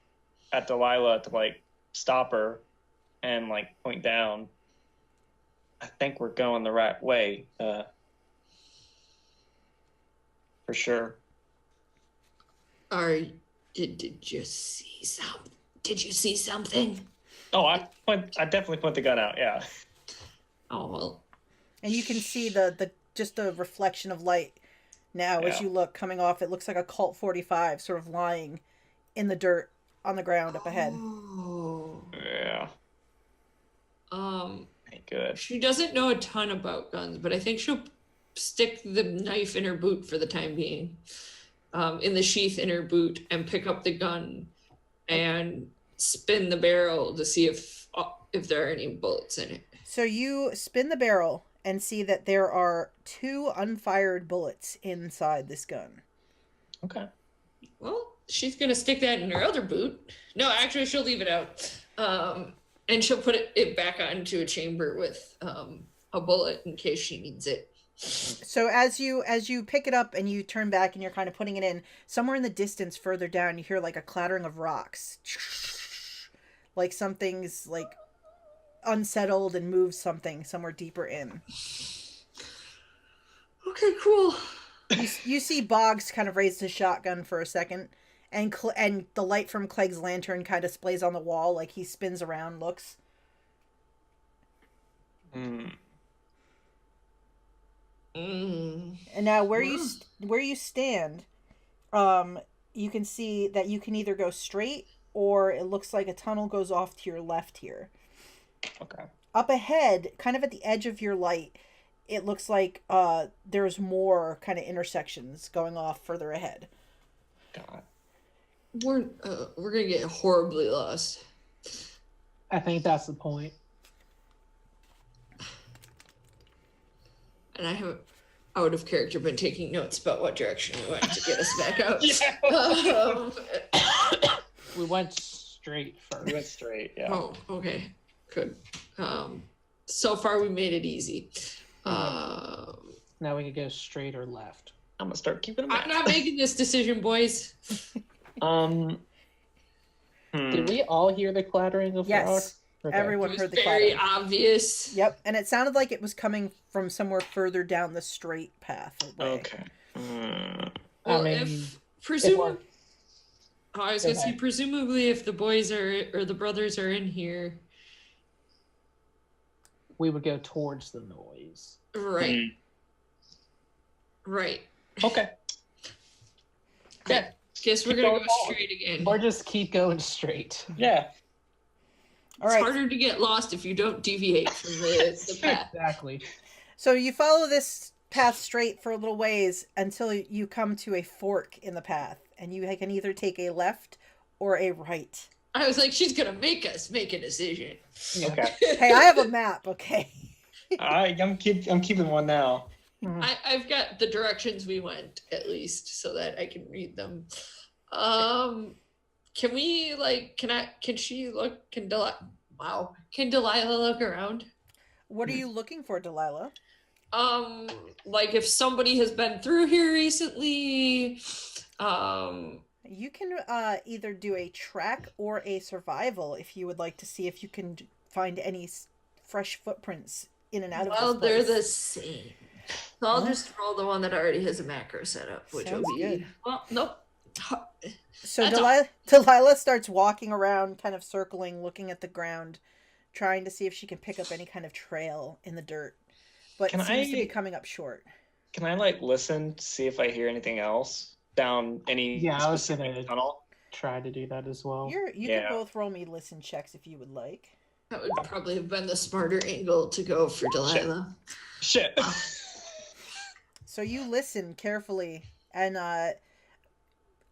at Delilah to like stop her and like point down. I think we're going the right way. For sure. Did you see something? Did you see something? Oh, I definitely point the gun out. Yeah. Oh well. And you can see just the reflection of light now as you look coming off. It looks like a Colt 45 sort of lying in the dirt on the ground up ahead. Oh. Yeah. Ain't good. She doesn't know a ton about guns, but I think she'll stick the knife in her boot for the time being, in the sheath in her boot, and pick up the gun and spin the barrel to see if there are any bullets in it. So you spin the barrel and see that there are 2 unfired bullets inside this gun. Okay. Well, she's gonna stick that in her other boot. No, actually, she'll leave it out, and she'll put it back onto a chamber with a bullet in case she needs it. So as you pick it up and you turn back and you're kind of putting it in, somewhere in the distance further down you hear like a clattering of rocks, like something's like unsettled and moves something somewhere deeper in. Okay, cool. You see Boggs kind of raise his shotgun for a second, and the light from Clegg's lantern kind of displays on the wall, like he spins around, looks. Mm. Mm. And now where you stand, you can see that you can either go straight or it looks like a tunnel goes off to your left here. Okay. Up ahead, kind of at the edge of your light, it looks like there's more kind of intersections going off further ahead. God. We're gonna get horribly lost. I think that's the point. And I haven't, out of character, been taking notes about what direction we went to get us back out. We went straight first. We went straight, yeah. Oh, okay. Good. So far we made it easy. Now we can go straight or left. I'm gonna start keeping them. I'm not making this decision, boys. Did we all hear the clattering of Yes. rocks? Okay. Everyone It was heard the very clatter. obvious. Yep, and it sounded like it was coming from somewhere further down the straight path away. Okay. Well, I mean, if we're- I was gonna say, Okay. presumably, if the boys or the brothers are in here, we would go towards the noise. right? Right. Okay. Yeah. Guess we're Keep gonna going go forward. straight again. Or just keep going straight. Yeah. All It's right. harder to get lost if you don't deviate from the path. Exactly. So you follow this path straight for a little ways until you come to a fork in the path, and you can either take a left or a right. I was like, she's gonna make us make a decision. Yeah. Okay. Hey, I have a map, okay? I'm keeping one now. Mhm. I've got the directions we went at least so that I can read them. Can we can Delilah look around? What are you looking for, Delilah? Like if somebody has been through here recently, You can either do a track or a survival if you would like to see if you can find any fresh footprints in and out of well, this they're place. the same. So I'll just roll the one that already has a macro setup, which Sounds will be good. well, nope. So That's Delilah starts walking around, kind of circling, looking at the ground, trying to see if she can pick up any kind of trail in the dirt, but Can seems to be I- coming up short. Can I like listen to see if I hear anything else down any Yeah, I was specific gonna tunnel? try to do that as well. You Yeah. can both roll me listen checks if you would like. That would probably have been the smarter angle to go for Delilah. Shit. So you listen carefully, and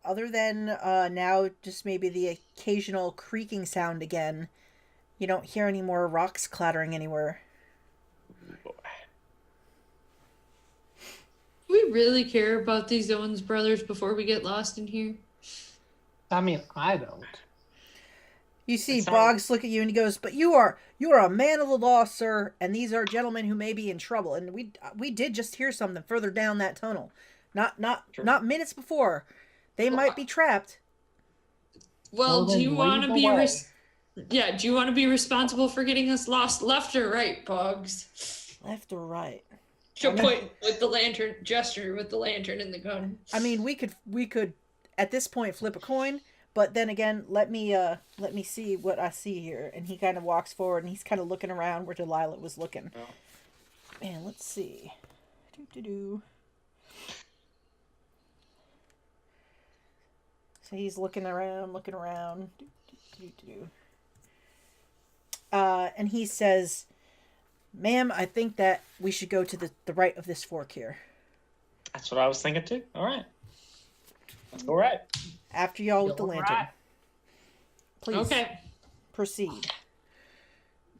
other than now just maybe the occasional creaking sound again, you don't hear any more rocks clattering anywhere. Do we really care about these Owens brothers before we get lost in here? I mean, I don't. You see It sounds- Boggs look at you and he goes, "But you are a man of the law, sir, and these are gentlemen who may be in trouble. And we did just hear something further down that tunnel, Sure. not minutes before. They might be trapped." Well, Well, do you then want to lead be the way. yeah, do you want to be responsible for getting us lost left or right, Boggs? Left or right? She'll point with the lantern, gesture with the lantern and the gun. I mean, we could at this point flip a coin, but then again, let me see what I see here. And he kind of walks forward and he's kind of looking around where Delilah was looking. Oh. And let's see. Do. So he's looking around. Do. And he says, "Ma'am, I think that we should go to the right of this fork here. That's what I was thinking too. All right. Let's go right. After y'all with the Go lantern. right. Please Okay. proceed."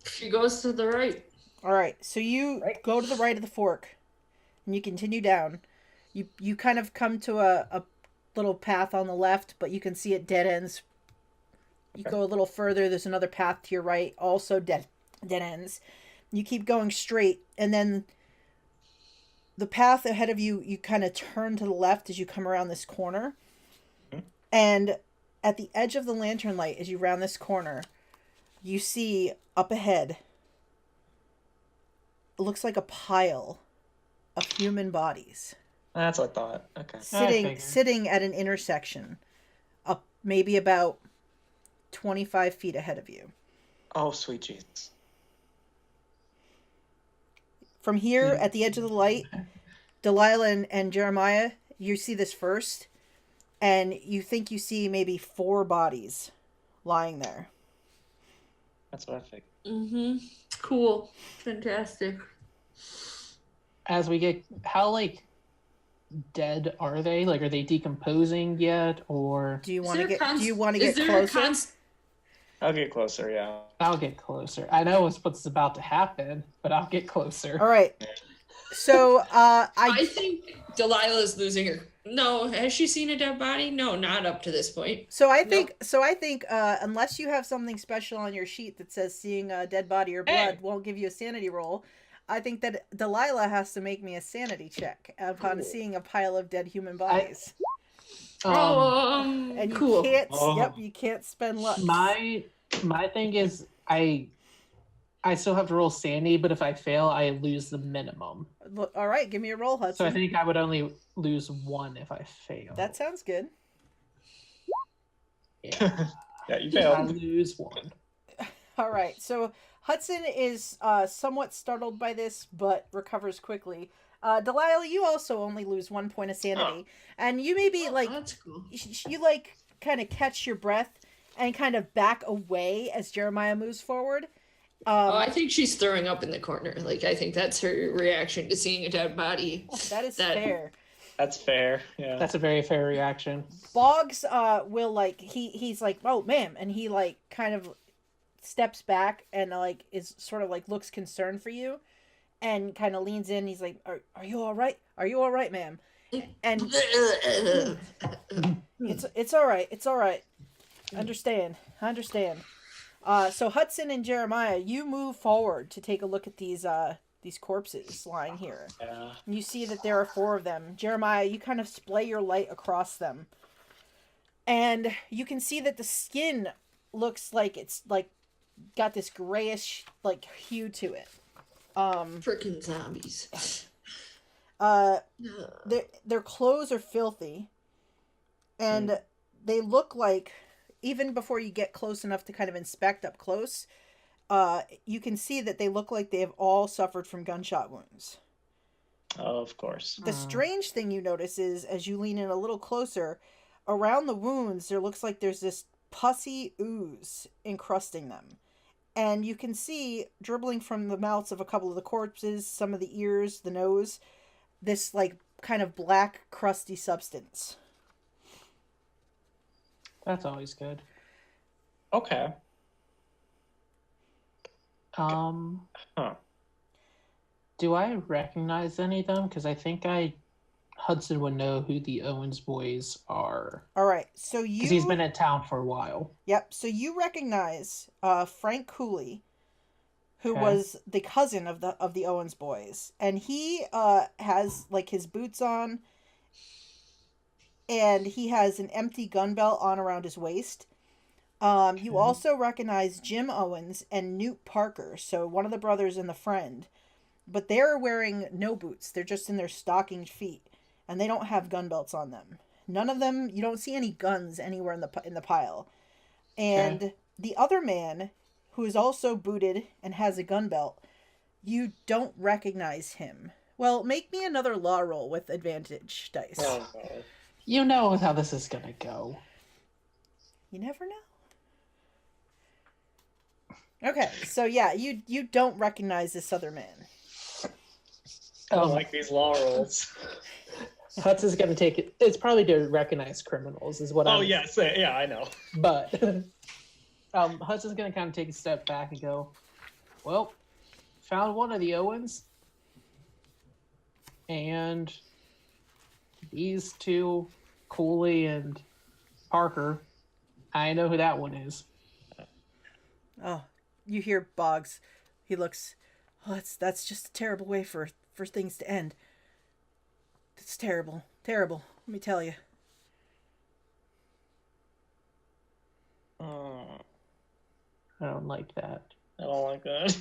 She goes to the right. All right, so you go to the right of the fork, and you continue down. You kind of come to a little path on the left, but you can see it dead ends. You go a little further. There's another path to your right, also dead ends. You keep going straight, and then the path ahead of you, you kind of turn to the left as you come around this corner. And at the edge of the lantern light, as you round this corner, you see up ahead, it looks like a pile of human bodies That's what I thought. Okay. figured. sitting at an intersection, up maybe about 25 feet ahead of you. Oh, sweet Jesus. From here, at the edge of the light, Delilah and Jeremiah, you see this first, and you think you see maybe 4 bodies lying there. That's what I figured. Mm-hmm. Cool. Fantastic. As we get, how like dead are they? Like, are they decomposing yet, or Do you Is want to there get? Do you want to is get there a closer? I'll get closer, yeah. I'll get closer. I know what's about to happen, but I'll get closer. All right. So I think Delilah's losing her. No, has she seen a dead body? No, not up to this point. I think unless you have something special on your sheet that says seeing a dead body or blood Hey. won't give you a sanity roll, I think that Delilah has to make me a sanity check upon Cool. seeing a pile of dead human bodies. And you Cool. can't. Oh. Yep, you can't spend luck. My thing is I still have to roll sanity, but if I fail, I lose the minimum. All right, give me a roll, Hudson. So I think I would only lose 1 if I fail. That sounds good. Yeah, Yeah, you I failed. lose 1. All right, so Hudson is somewhat startled by this, but recovers quickly. Delilah, you also only lose 1 point of sanity, and you maybe Oh, like that's cool. you like kind of catch your breath and kind of back away as Jeremiah moves forward. I think she's throwing up in the corner. Like, I think that's her reaction to seeing a dead body. That is that- fair. That's fair. Yeah. That's a very fair reaction. Boggs will like he's like, "Oh, ma'am," and he like kind of steps back and like is sort of like looks concerned for you, and kind of leans in. He's like, "Are you all right? Are you all right, ma'am?" And it's all right. It's all right. I understand. So Hudson and Jeremiah, you move forward to take a look at these these corpses lying here. Yeah. And you see that there are 4 of them. Jeremiah, you kind of splay your light across them. And you can see that the skin looks like it's like got this grayish like hue to it. Frickin' zombies. Their clothes are filthy. And they look like, even before you get close enough to kind of inspect up close, you can see that they look like they have all suffered from gunshot wounds. Oh, of course. The strange thing you notice is, as you lean in a little closer, around the wounds, there looks like there's this pussy ooze encrusting them. And you can see, dribbling from the mouths of a couple of the corpses, some of the ears, the nose, this, like, kind of black, crusty substance. That's always good. Okay. Huh. Do I recognize any of them? Because I think Hudson would know who the Owens boys are. All right, so Because he's been in town for a while. Yep, so you recognize Frank Cooley, who Okay. was the cousin of the Owens boys, and he has like his boots on, and he has an empty gun belt on around his waist. You also recognize Jim Owens and Newt Parker, so one of the brothers and the friend, but they're wearing no boots. They're just in their stockinged feet, and they don't have gun belts on them. None of them. You don't see any guns anywhere in the pile. And the other man, who is also booted and has a gun belt, you don't recognize him. Well, make me another law roll with advantage dice. Oh, no. You know how this is gonna go. You never know. Okay, so yeah, you don't recognize this other man. I don't like these law rolls. Hudson's gonna take it. It's probably to recognize criminals, is what Oh, I'm. yes. Yeah, I know. But Hudson's gonna kind of take a step back and go, well, found one of the Owens, and these 2, Cooley and Parker, I know who that one is. Oh, you hear Boggs. He looks. Oh, that's just a terrible way for things to end. It's terrible, terrible. Let me tell you. Oh, I don't like that. I don't like that.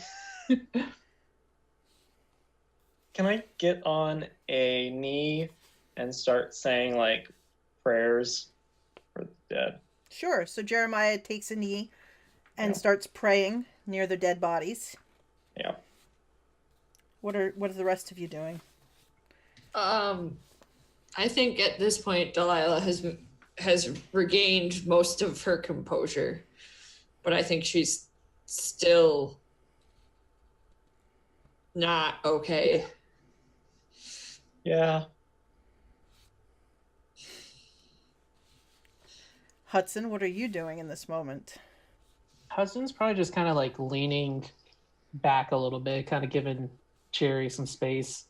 Can I get on a knee and start saying, like, prayers for the dead? Sure. So Jeremiah takes a knee and starts praying near the dead bodies. Yeah. What are the rest of you doing? I think at this point Delilah has regained most of her composure, but I think she's still not okay. Yeah. Hudson, what are you doing in this moment? Hudson's probably just kind of like leaning back a little bit, kind of giving Jerry some space.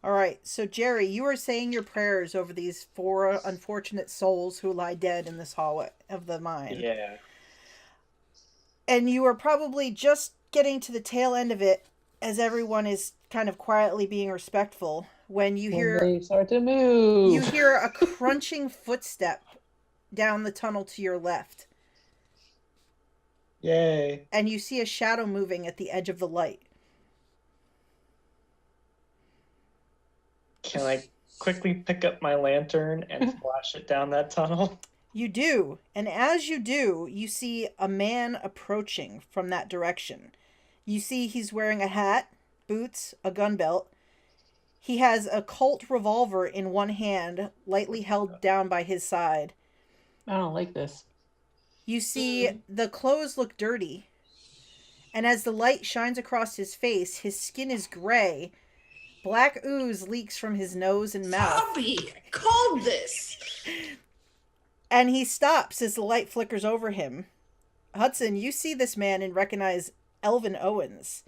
All right, so Jerry, you are saying your prayers over these 4 unfortunate souls who lie dead in this hallway of the mine. Yeah. And you are probably just getting to the tail end of it as everyone is kind of quietly being respectful when you hear They start to move. you hear a crunching footstep down the tunnel to your left, Yay. and you see a shadow moving at the edge of the light. Can I quickly pick up my lantern and flash it down that tunnel? You do, and as you do, you see a man approaching from that direction. You see he's wearing a hat, boots, a gun belt. He has a Colt revolver in one hand, lightly held down by his side. I don't like this. You see the clothes look dirty, and as the light shines across his face, his skin is gray. Black ooze leaks from his nose and mouth. Zombie! I called this! And he stops as the light flickers over him. Hudson, you see this man and recognize Elvin Owens.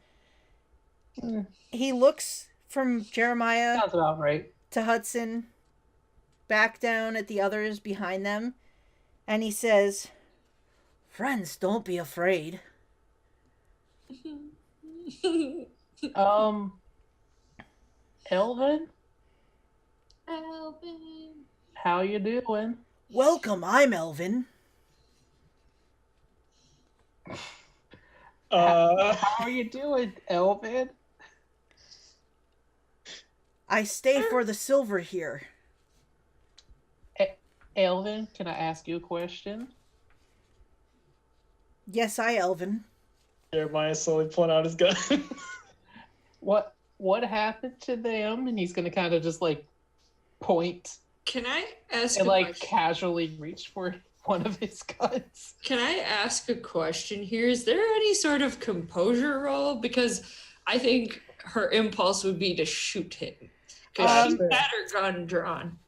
He looks from Jeremiah Sounds about right. to Hudson, back down at the others behind them, and he says, "Friends, don't be afraid." Um, Elvin, Alvin. how you doing? Welcome, I'm Elvin. How are you doing, Elvin? I stay for the silver here. Elvin, can I ask you a question? Yes, I, Elvin. Jeremiah slowly pulling out his gun. What happened to them? And he's gonna kind of just like point Can I ask and a like question? casually reach for one of his guns. Can I ask a question here? Is there any sort of composure roll? Because I think her impulse would be to shoot him. Because she had her gun drawn.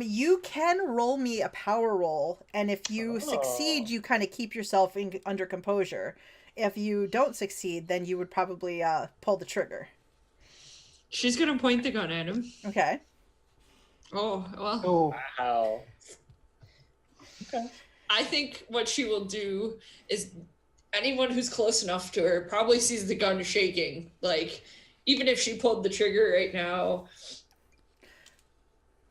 You can roll me a power roll, and if you succeed, you kind of keep yourself under composure. If you don't succeed, then you would probably pull the trigger. She's gonna point the gun at him. Okay. Oh, well. Oh, Wow. Okay. I think what she will do is anyone who's close enough to her probably sees the gun shaking. Like, even if she pulled the trigger right now,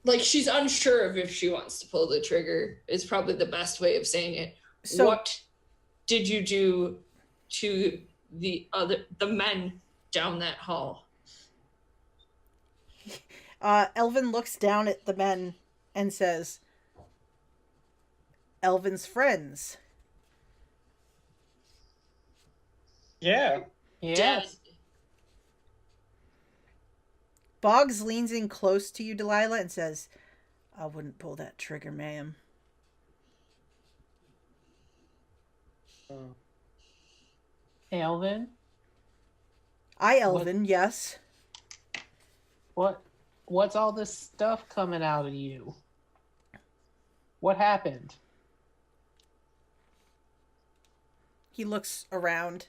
like, she's unsure of if she wants to pull the trigger, is probably the best way of saying it. So, what did you do to the men down that hall? Elvin looks down at the men and says, Elvin's friends. Yeah. yes. Boggs leans in close to you, Delilah, and says, I wouldn't pull that trigger, ma'am. Elvin, I, Elvin, yes. what's all this stuff coming out of you? What happened? He looks around.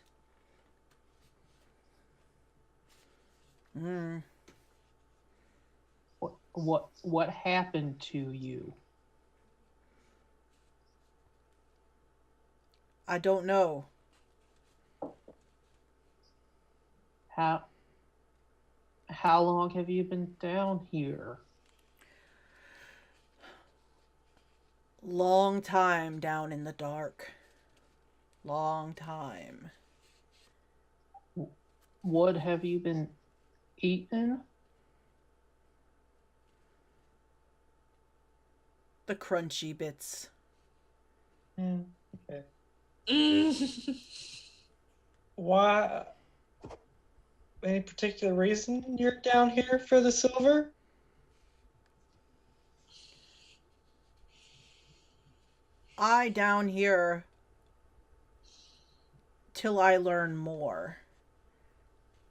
What happened to you? I don't know. How long have you been down here? Long time down in the dark. Long time. What have you been eating? The crunchy bits. Okay. Mm. Why? Any particular reason you're down here for the silver? I down here till I learn more.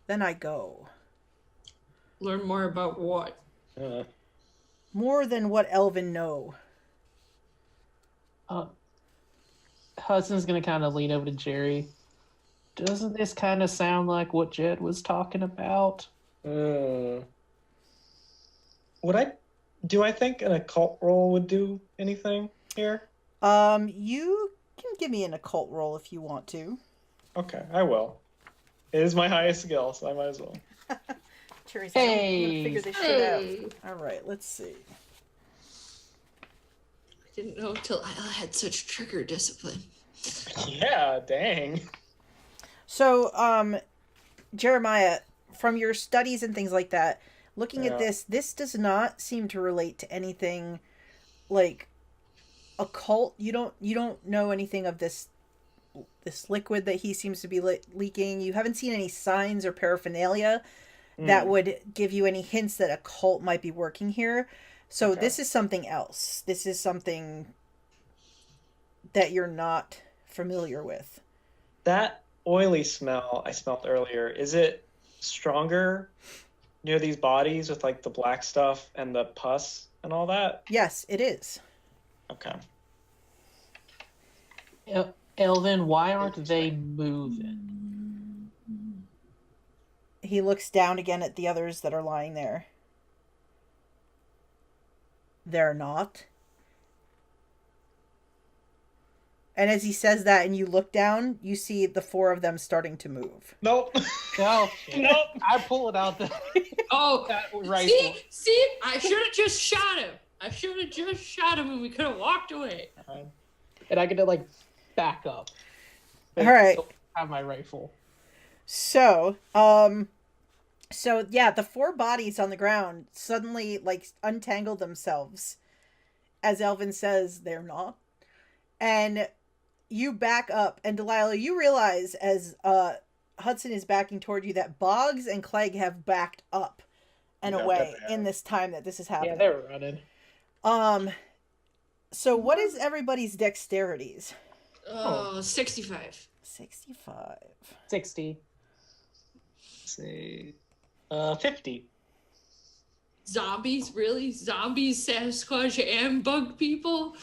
Then I go. Learn more about what? More than what Elvin know. Hudson's gonna kind of lean over to Jerry. Doesn't this kind of sound like what Jed was talking about? Would I think an occult roll would do anything here? You can give me an occult roll if you want to. Okay, I will. It is my highest skill, so I might as well. Cherry's like, I'm gonna Hey. figure this shit out. Alright, let's see. I didn't know till I had such trigger discipline. Yeah, dang. So, Jeremiah, from your studies and things like that, looking at Yeah. this does not seem to relate to anything like occult. You don't know anything of this liquid that he seems to be leaking. You haven't seen any signs or paraphernalia that would give you any hints that a cult might be working here. So Okay. this is something else. This is something that you're not familiar with. That oily smell I smelled earlier, is it stronger near these bodies with like the black stuff and the pus and all that? Yes, it is. Okay. Elvin, why aren't they moving? He looks down again at the others that are lying there. They're not. And as he says that and you look down, you see the 4 of them starting to move. Nope. No. Nope. I pull it out. Oh, That rifle. see, I should have just shot him. And we could have walked away. And I get to like back up. All right. Still have my rifle. So, yeah, the 4 bodies on the ground suddenly like untangle themselves, as Elvin says they're not, and you back up, and Delilah, you realize as Hudson is backing toward you that Boggs and Clegg have backed up and away in this time that this is happening. Yeah, they're running. So what is everybody's dexterities? 65. 65. 60. Say 50. Zombies, really? Zombies, Sasquatch, and bug people,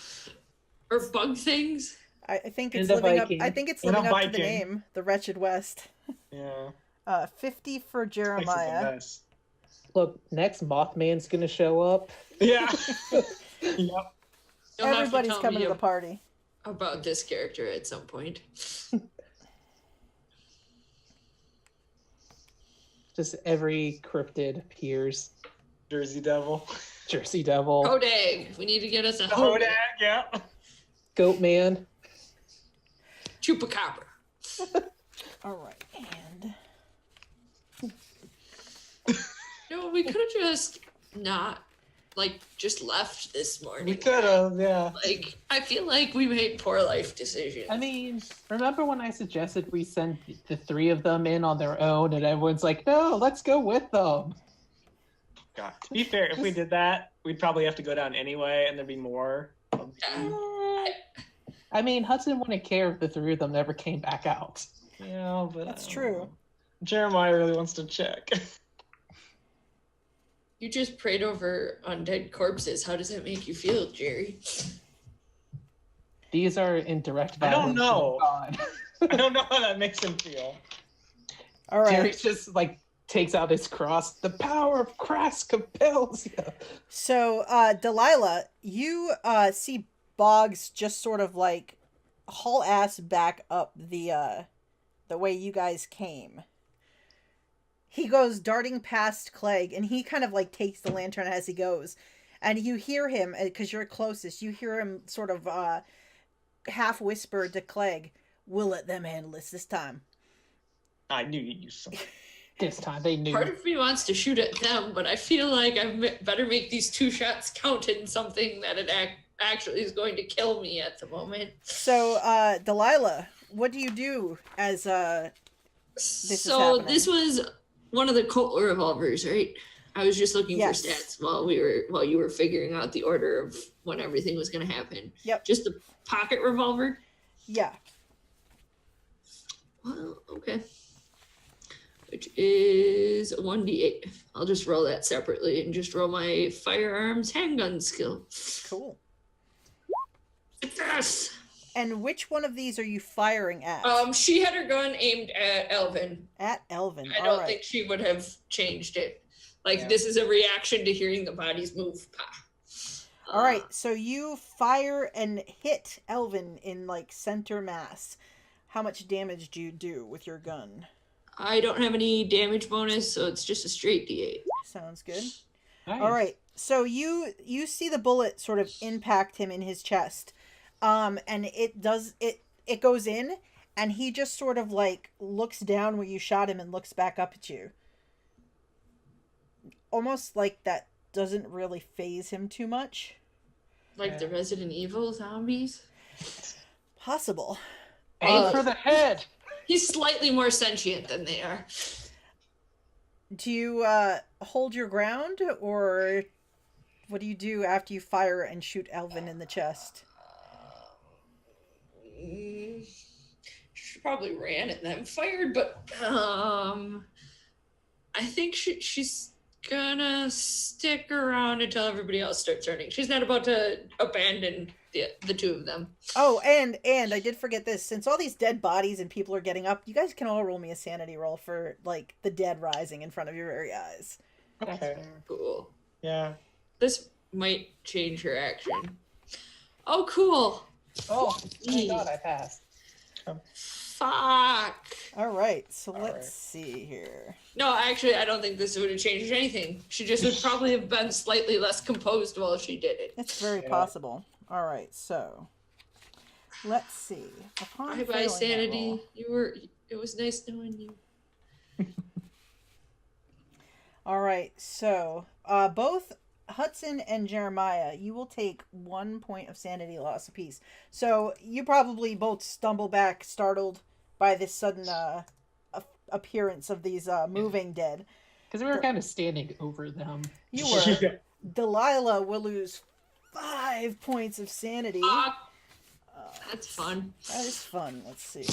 or bug things? I think it's And a living up. Viking. I think it's And a living up to the Viking. name, the Wretched West. Yeah. 50 for Makes it the Jeremiah. best. Look, next Mothman's gonna show up. Yeah. Yep. You'll have to Everybody's tell coming me to the party. about this character at some point. Just every cryptid appears. Jersey Devil. Jersey Devil, Kodag, we need to get us a Kodak, yeah. Goat Man. Chupacabra. All right, and No, we could have just not, just left this morning. We could have, yeah. I feel like we made poor life decisions. I mean, remember when I suggested we send the 3 of them in on their own, and everyone's like, "No, let's go with them." God. To be fair, if we did that, we'd probably have to go down anyway, and there'd be more. I mean, Hudson wouldn't care if the 3 of them never came back out. Yeah, but that's true. Jeremiah really wants to check. You just prayed over undead corpses. How does that make you feel, Jerry? These are in direct I violence. don't know. to God. I don't know how that makes him feel. all right. Jerry just takes out his cross. The power of Christ compels you. So, Delilah, you see Boggs just sort of haul ass back up the way you guys came. He goes darting past Clegg, and he kind of takes the lantern as he goes, and you hear him because you're closest. You hear him sort of half whisper to Clegg, "We'll let them handle this time." I knew you'd use something. This time they knew. Part of me wants to shoot at them, but I feel like I better make these 2 shots count in something that it actually is going to kill me at the moment. So, Delilah, what do you do as this is happening? This was one of the Colt revolvers, right? I was just looking Yes. for stats while you were figuring out the order of when everything was going to happen. Yep. Just a pocket revolver. Yeah. Well, okay. Which is a 1d8. I'll just roll that separately and just roll my firearms handgun skill. Cool. Success! And which one of these are you firing at? She had her gun aimed at Elvin. At Elvin. I All don't right. think she would have changed it. Yeah. This is a reaction to hearing the bodies move. All right. So you fire and hit Elvin in center mass. How much damage do you do with your gun? I don't have any damage bonus, so it's just a straight d8. Sounds good. Nice. All right. So you see the bullet sort of impact him in his chest. And it goes in, and he just sort of looks down where you shot him and looks back up at you. Almost like that doesn't really faze him too much. Like the Resident Evil zombies. Possible. Aim for the head. He's slightly more sentient than they are. Do you hold your ground, or what do you do after you fire and shoot Elvin in the chest? She probably ran and then fired, but I think she's gonna stick around until everybody else starts running. She's not about to abandon the 2 of them. Oh, and I did forget this. Since all these dead bodies and people are getting up, you guys can all roll me a sanity roll for the dead rising in front of your very eyes. Okay. Cool. Yeah. This might change her action. Oh, cool. Oh, thank God I passed. Fuck. All right, so All let's right. see here. No, actually, I don't think this would have changed anything. She just would probably have been slightly less composed while she did it. It's very Yeah. possible. All right, so let's see. Upon Bye bye, failing that sanity. roll- It was nice knowing you. All right, so both Hudson and Jeremiah, you will take 1 point of sanity loss apiece. So you probably both stumble back, startled by this sudden appearance of these moving dead. Because we were kind of standing over them. You were. Yeah. Delilah will lose 5 points of sanity. Fuck. That's fun. That is fun. Let's see.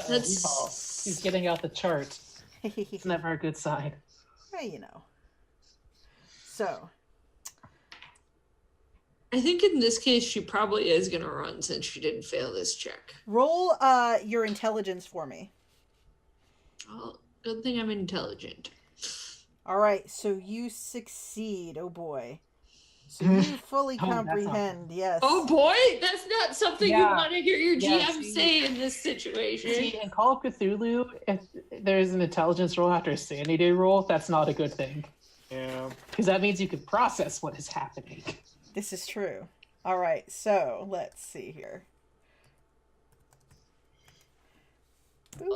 That's He's getting out the chart. It's never a good sign. Well, you know. So, I think in this case she probably is gonna run since she didn't fail this check. roll your intelligence for me. Well, good thing I'm intelligent. All right, so you succeed. Oh boy. So you fully Oh, that's comprehend. Yes. Oh boy, that's not something you Yeah. want to hear your Yeah, GM see- say in this situation. See, in Call of Cthulhu, if there's an intelligence roll after a sanity roll, that's not a good thing. Yeah. Because that means you can process what is happening. This is true. All right, so let's see here.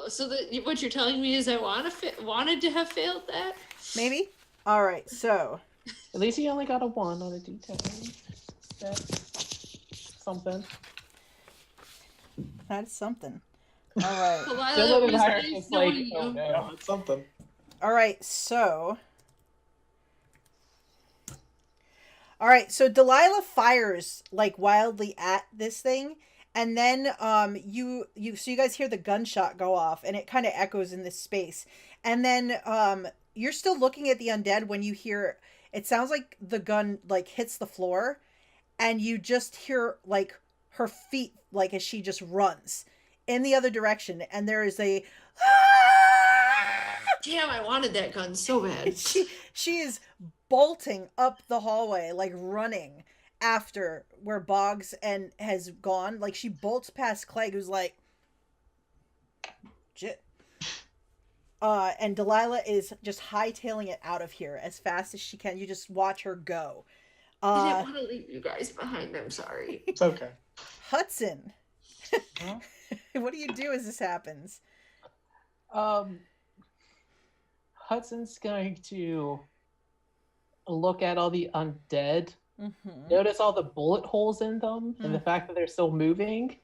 So what you're telling me is I wanted to have failed that? Maybe? All right, so At least he only got a 1 on a d10. That's something. that's something. All right. Delilah, Dylan it and was I are nice just like, knowing oh you. Yeah, no. it's something. All right, so. All right, so Delilah fires like wildly at this thing, and then you guys hear the gunshot go off, and it kind of echoes in this space, and then you're still looking at the undead when you hear it sounds like the gun like hits the floor, and you just hear like her feet like as she just runs in the other direction, and there is a. Damn, I wanted that gun so bad. She is bolting up the hallway, like running after where Boggs and has gone. Like she bolts past Clegg, who's like, "Shit." And Delilah is just hightailing it out of here as fast as she can. You just watch her go. I didn't want to leave you guys behind. I'm sorry. It's okay. Hudson, Huh? what do you do as this happens? Hudson's going to look at all the undead, Mm-hmm. notice all the bullet holes in them, and the fact that they're still moving.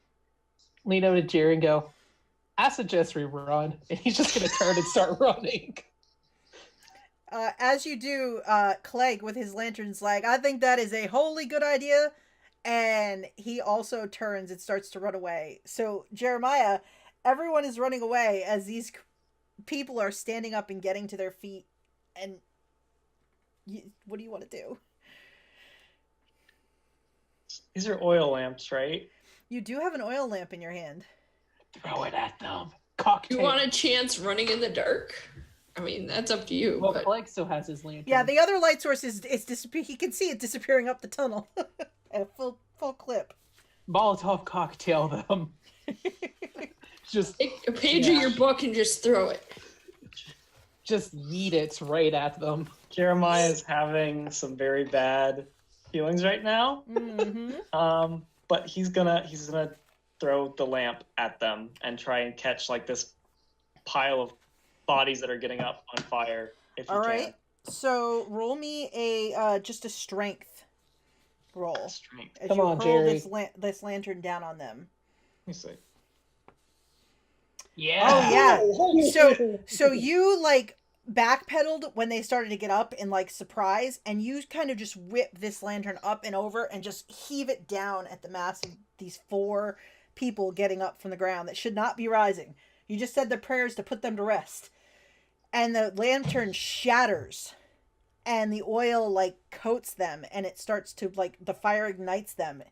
Lean over to Jerry and go, I suggest we run. And he's just going to turn and start running. As you do, Clegg with his lantern's like, I think that is a wholly good idea. And he also turns and starts to run away. So, Jeremiah, everyone is running away as these people are standing up and getting to their feet. And what do you want to do? These are oil lamps, right? You do have an oil lamp in your hand. Throw it at them. You Cocktail. want a chance running in the dark? I mean, that's up to you. Well, but Clegg still has his lantern. Yeah, the other light source is he can see it disappearing up the tunnel. At full clip. Molotov cocktail them. Just take a page of your book and just throw it. just yeet it right at them. Jeremiah's having some very bad feelings right now. Mm-hmm. But he's gonna throw the lamp at them and try and catch like this pile of bodies that are getting up on fire. If you All can. right. So roll me a just a strength roll Strength. as Come you on, hurl Jerry. this lantern down on them. Let me see. Yeah. Oh yeah. So you like backpedaled when they started to get up in like surprise, and you kind of just whip this lantern up and over and just heave it down at the mass of these 4 people getting up from the ground that should not be rising. You just said the prayers to put them to rest. And the lantern shatters and the oil like coats them and it starts to like the fire ignites them.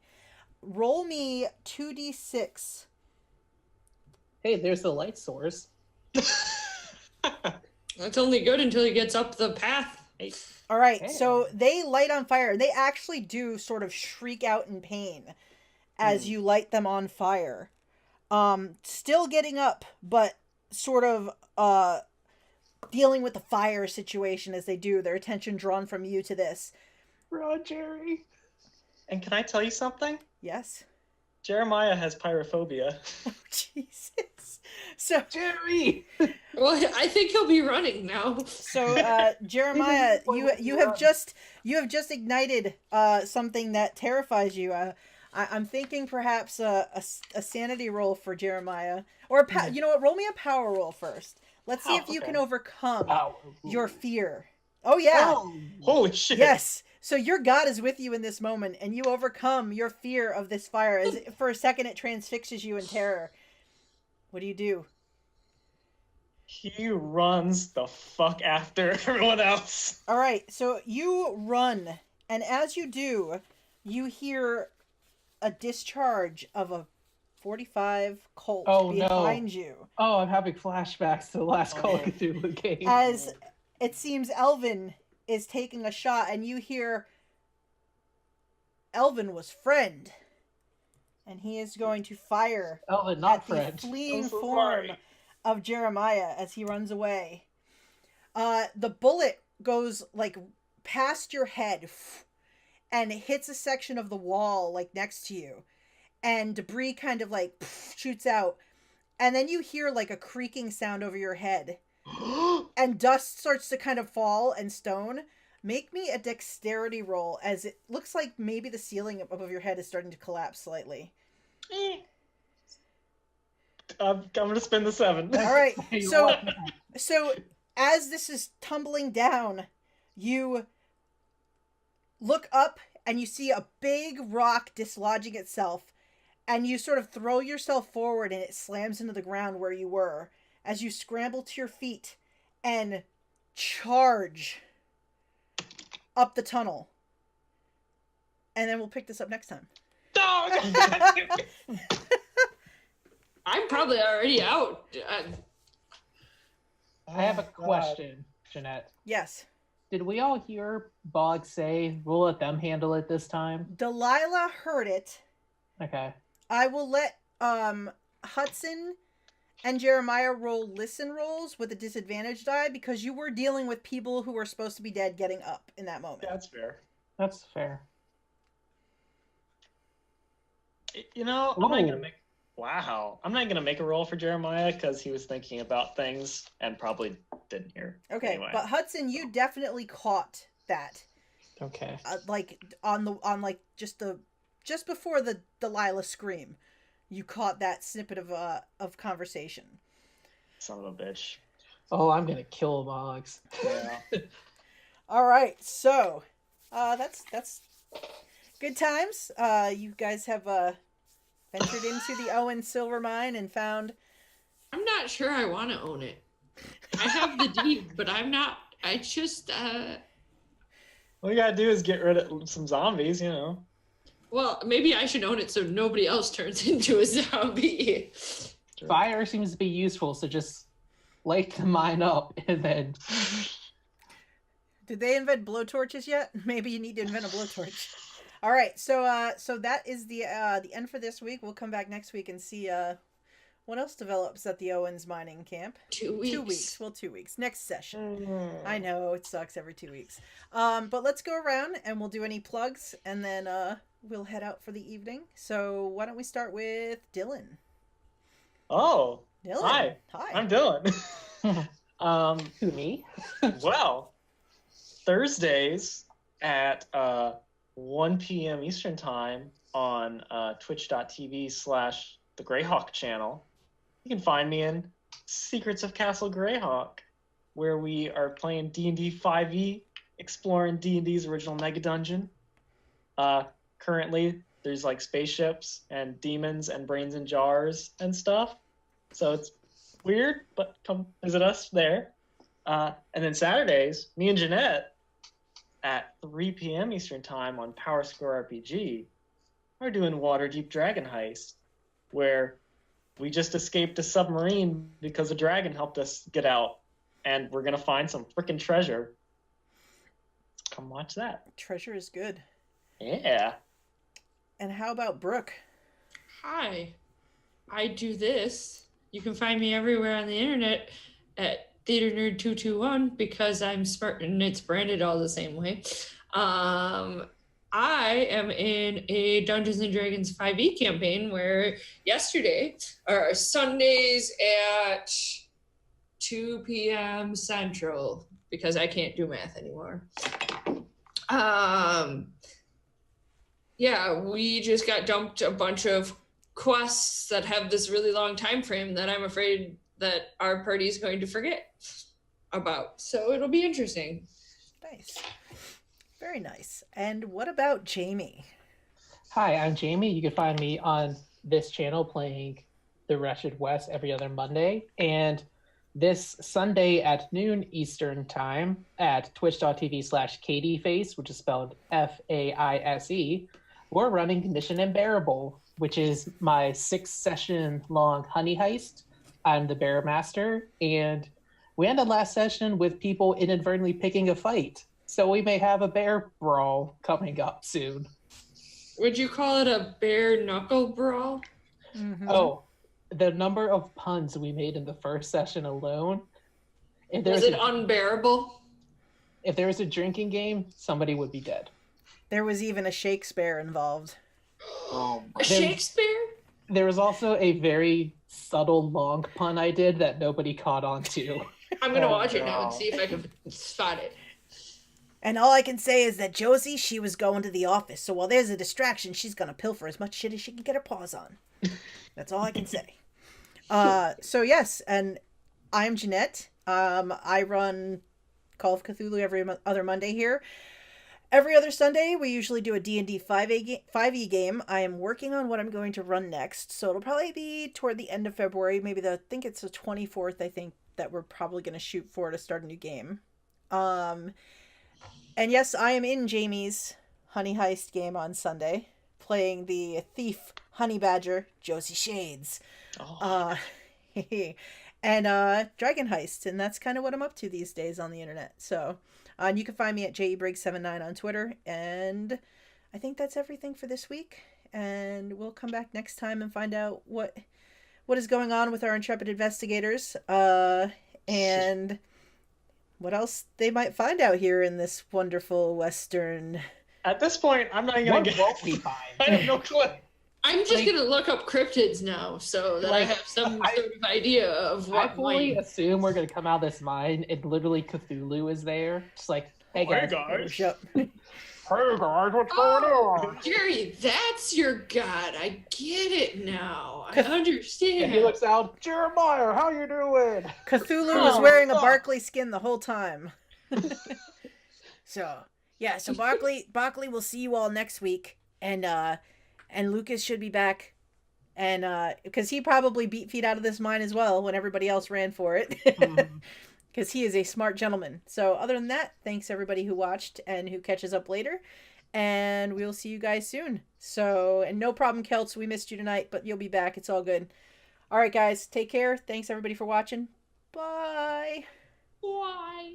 Roll me 2d6. Hey, there's the light source. That's only good until he gets up the path. All right, Hey. so they light on fire. They actually do sort of shriek out in pain as you light them on fire. Still getting up, but sort of dealing with the fire situation as they do, their attention drawn from you to this. Run, Jerry. And can I tell you something? Yes. Jeremiah has pyrophobia. Oh, Jesus. So Jerry! Well, I think he'll be running now. So, Jeremiah, you have just ignited something that terrifies you. I'm thinking perhaps a sanity roll for Jeremiah, or you know what? Roll me a power roll first. Let's see if you can overcome your fear. Oh yeah! Oh. Holy shit! Yes. So your God is with you in this moment, and you overcome your fear of this fire. As for a second, it transfixes you in terror. What do you do? He runs the fuck after everyone else. All right, so you run, and as you do, you hear a discharge of a 45 Colt behind you. Oh, I'm having flashbacks to the last Call of Cthulhu game. As it seems Elvin is taking a shot, and you hear Elvin was friend, and he is going to fire Elvin, not at friend. the fleeing I'm so form sorry. of Jeremiah as he runs away. The bullet goes like past your head and it hits a section of the wall like next to you, and debris kind of like shoots out, and then you hear like a creaking sound over your head, and dust starts to kind of fall and stone. Make me a dexterity roll, as it looks like maybe the ceiling above your head is starting to collapse slightly. I'm gonna spend the 7. All right, so as this is tumbling down, you look up and you see a big rock dislodging itself, and you sort of throw yourself forward and it slams into the ground where you were as you scramble to your feet and charge up the tunnel. And then we'll pick this up next time. Dog! I'm probably already out. I have a question, Jeanette. Yes. Did we all hear Bog say, we'll let them handle it this time? Delilah heard it. Okay. I will let Hudson and Jeremiah roll listen rolls with a disadvantage die, because you were dealing with people who were supposed to be dead getting up in that moment. That's fair. That's fair. You know, I'm not gonna make a roll for Jeremiah because he was thinking about things and probably didn't hear. Okay, Anyway. but Hudson, you definitely caught that. Okay. Like just before the Delilah scream, you caught that snippet of conversation. Son of a bitch. Oh, I'm gonna kill Boggs. Yeah. All right, so that's good times. You guys have ventured into the Owen silver mine and found. I'm not sure I want to own it. I have the deed, but I'm not. I just. All you gotta do is get rid of some zombies, you know. Well, maybe I should own it so nobody else turns into a zombie. Fire seems to be useful, so just light the mine up and then. Did they invent blowtorches yet? Maybe you need to invent a blowtorch. All right, so that is the end for this week. We'll come back next week and see what else develops at the Owens mining camp. 2 weeks. 2 weeks. Well, 2 weeks. Next session. I know it sucks every 2 weeks. But let's go around and we'll do any plugs, and then we'll head out for the evening. So why don't we start with Dylan? Oh. Dylan. Hi. I'm Dylan. Who, me? Well, Thursdays at 1 p.m. Eastern Time on twitch.tv/the Greyhawk channel. You can find me in Secrets of Castle Greyhawk, where we are playing D&D 5e, exploring D&D's original Mega Dungeon. Currently, there's like spaceships and demons and brains in jars and stuff. So it's weird, but come visit us there. And then Saturdays, me and Jeanette at 3 p.m. Eastern Time on Power Square RPG are doing Waterdeep Dragon Heist, where we just escaped a submarine because a dragon helped us get out, and we're going to find some freaking treasure. Come watch that. Treasure is good. Yeah. And how about Brooke? Hi, I do this. You can find me everywhere on the internet at Theater Nerd 221 because I'm smart and it's branded all the same way. I am in a Dungeons and Dragons 5e campaign where yesterday, or Sundays at 2 p.m. Central, because I can't do math anymore. Yeah, we just got dumped a bunch of quests that have this really long time frame that I'm afraid that our party is going to forget about. So it'll be interesting. Nice. Very nice. And what about Jamie? Hi, I'm Jamie. You can find me on this channel playing the Wretched West every other Monday. And this Sunday at noon Eastern Time at twitch.tv/KDFace, which is spelled Faise, we're running Mission Unbearable, which is my 6-session long honey heist. I'm the bear master, and we ended last session with people inadvertently picking a fight. So we may have a bear brawl coming up soon. Would you call it a bare knuckle brawl? Mm-hmm. Oh, the number of puns we made in the first session alone. Was it unbearable? If there was a drinking game, somebody would be dead. There was even a Shakespeare involved. Shakespeare? There was also a very subtle long pun I did that nobody caught on to. I'm going to watch it now and see if I can spot it. And all I can say is that Josie, she was going to the office. So while there's a distraction, she's going to pilfer as much shit as she can get her paws on. That's all I can say. So yes, and I'm Jeanette. I run Call of Cthulhu every other Monday here. Every other Sunday, we usually do a D&D 5e game. I am working on what I'm going to run next. So it'll probably be toward the end of February. Maybe I think it's the 24th, I think, that we're probably going to shoot for to start a new game. And yes, I am in Jamie's Honey Heist game on Sunday, playing the thief honey badger, Josie Shades. Oh. And Dragon Heist, and that's kind of what I'm up to these days on the internet. So, and you can find me at jebriggs79 on Twitter, and I think that's everything for this week. And we'll come back next time and find out what is going on with our intrepid investigators, and what else they might find out here in this wonderful Western. At this point, I'm not even gonna What won't we find? I have no clue. I'm just going to look up cryptids now so that I have some sort of idea of what I fully assume we're going to come out of this mine and literally Cthulhu is there. Just like, hey guys. Hey guys, what's going on? Jerry, that's your god. I get it now. I understand. And he looks out, Jeremiah, how you doing? Cthulhu was wearing a Barkley skin the whole time. So Barkley will see you all next week, and Lucas should be back, and because he probably beat feet out of this mine as well when everybody else ran for it, because he is a smart gentleman. So other than that, thanks everybody who watched and who catches up later, and we'll see you guys soon. So, and no problem, Celts, we missed you tonight, but you'll be back. It's all good. All right, guys, take care. Thanks everybody for watching. Bye. Why?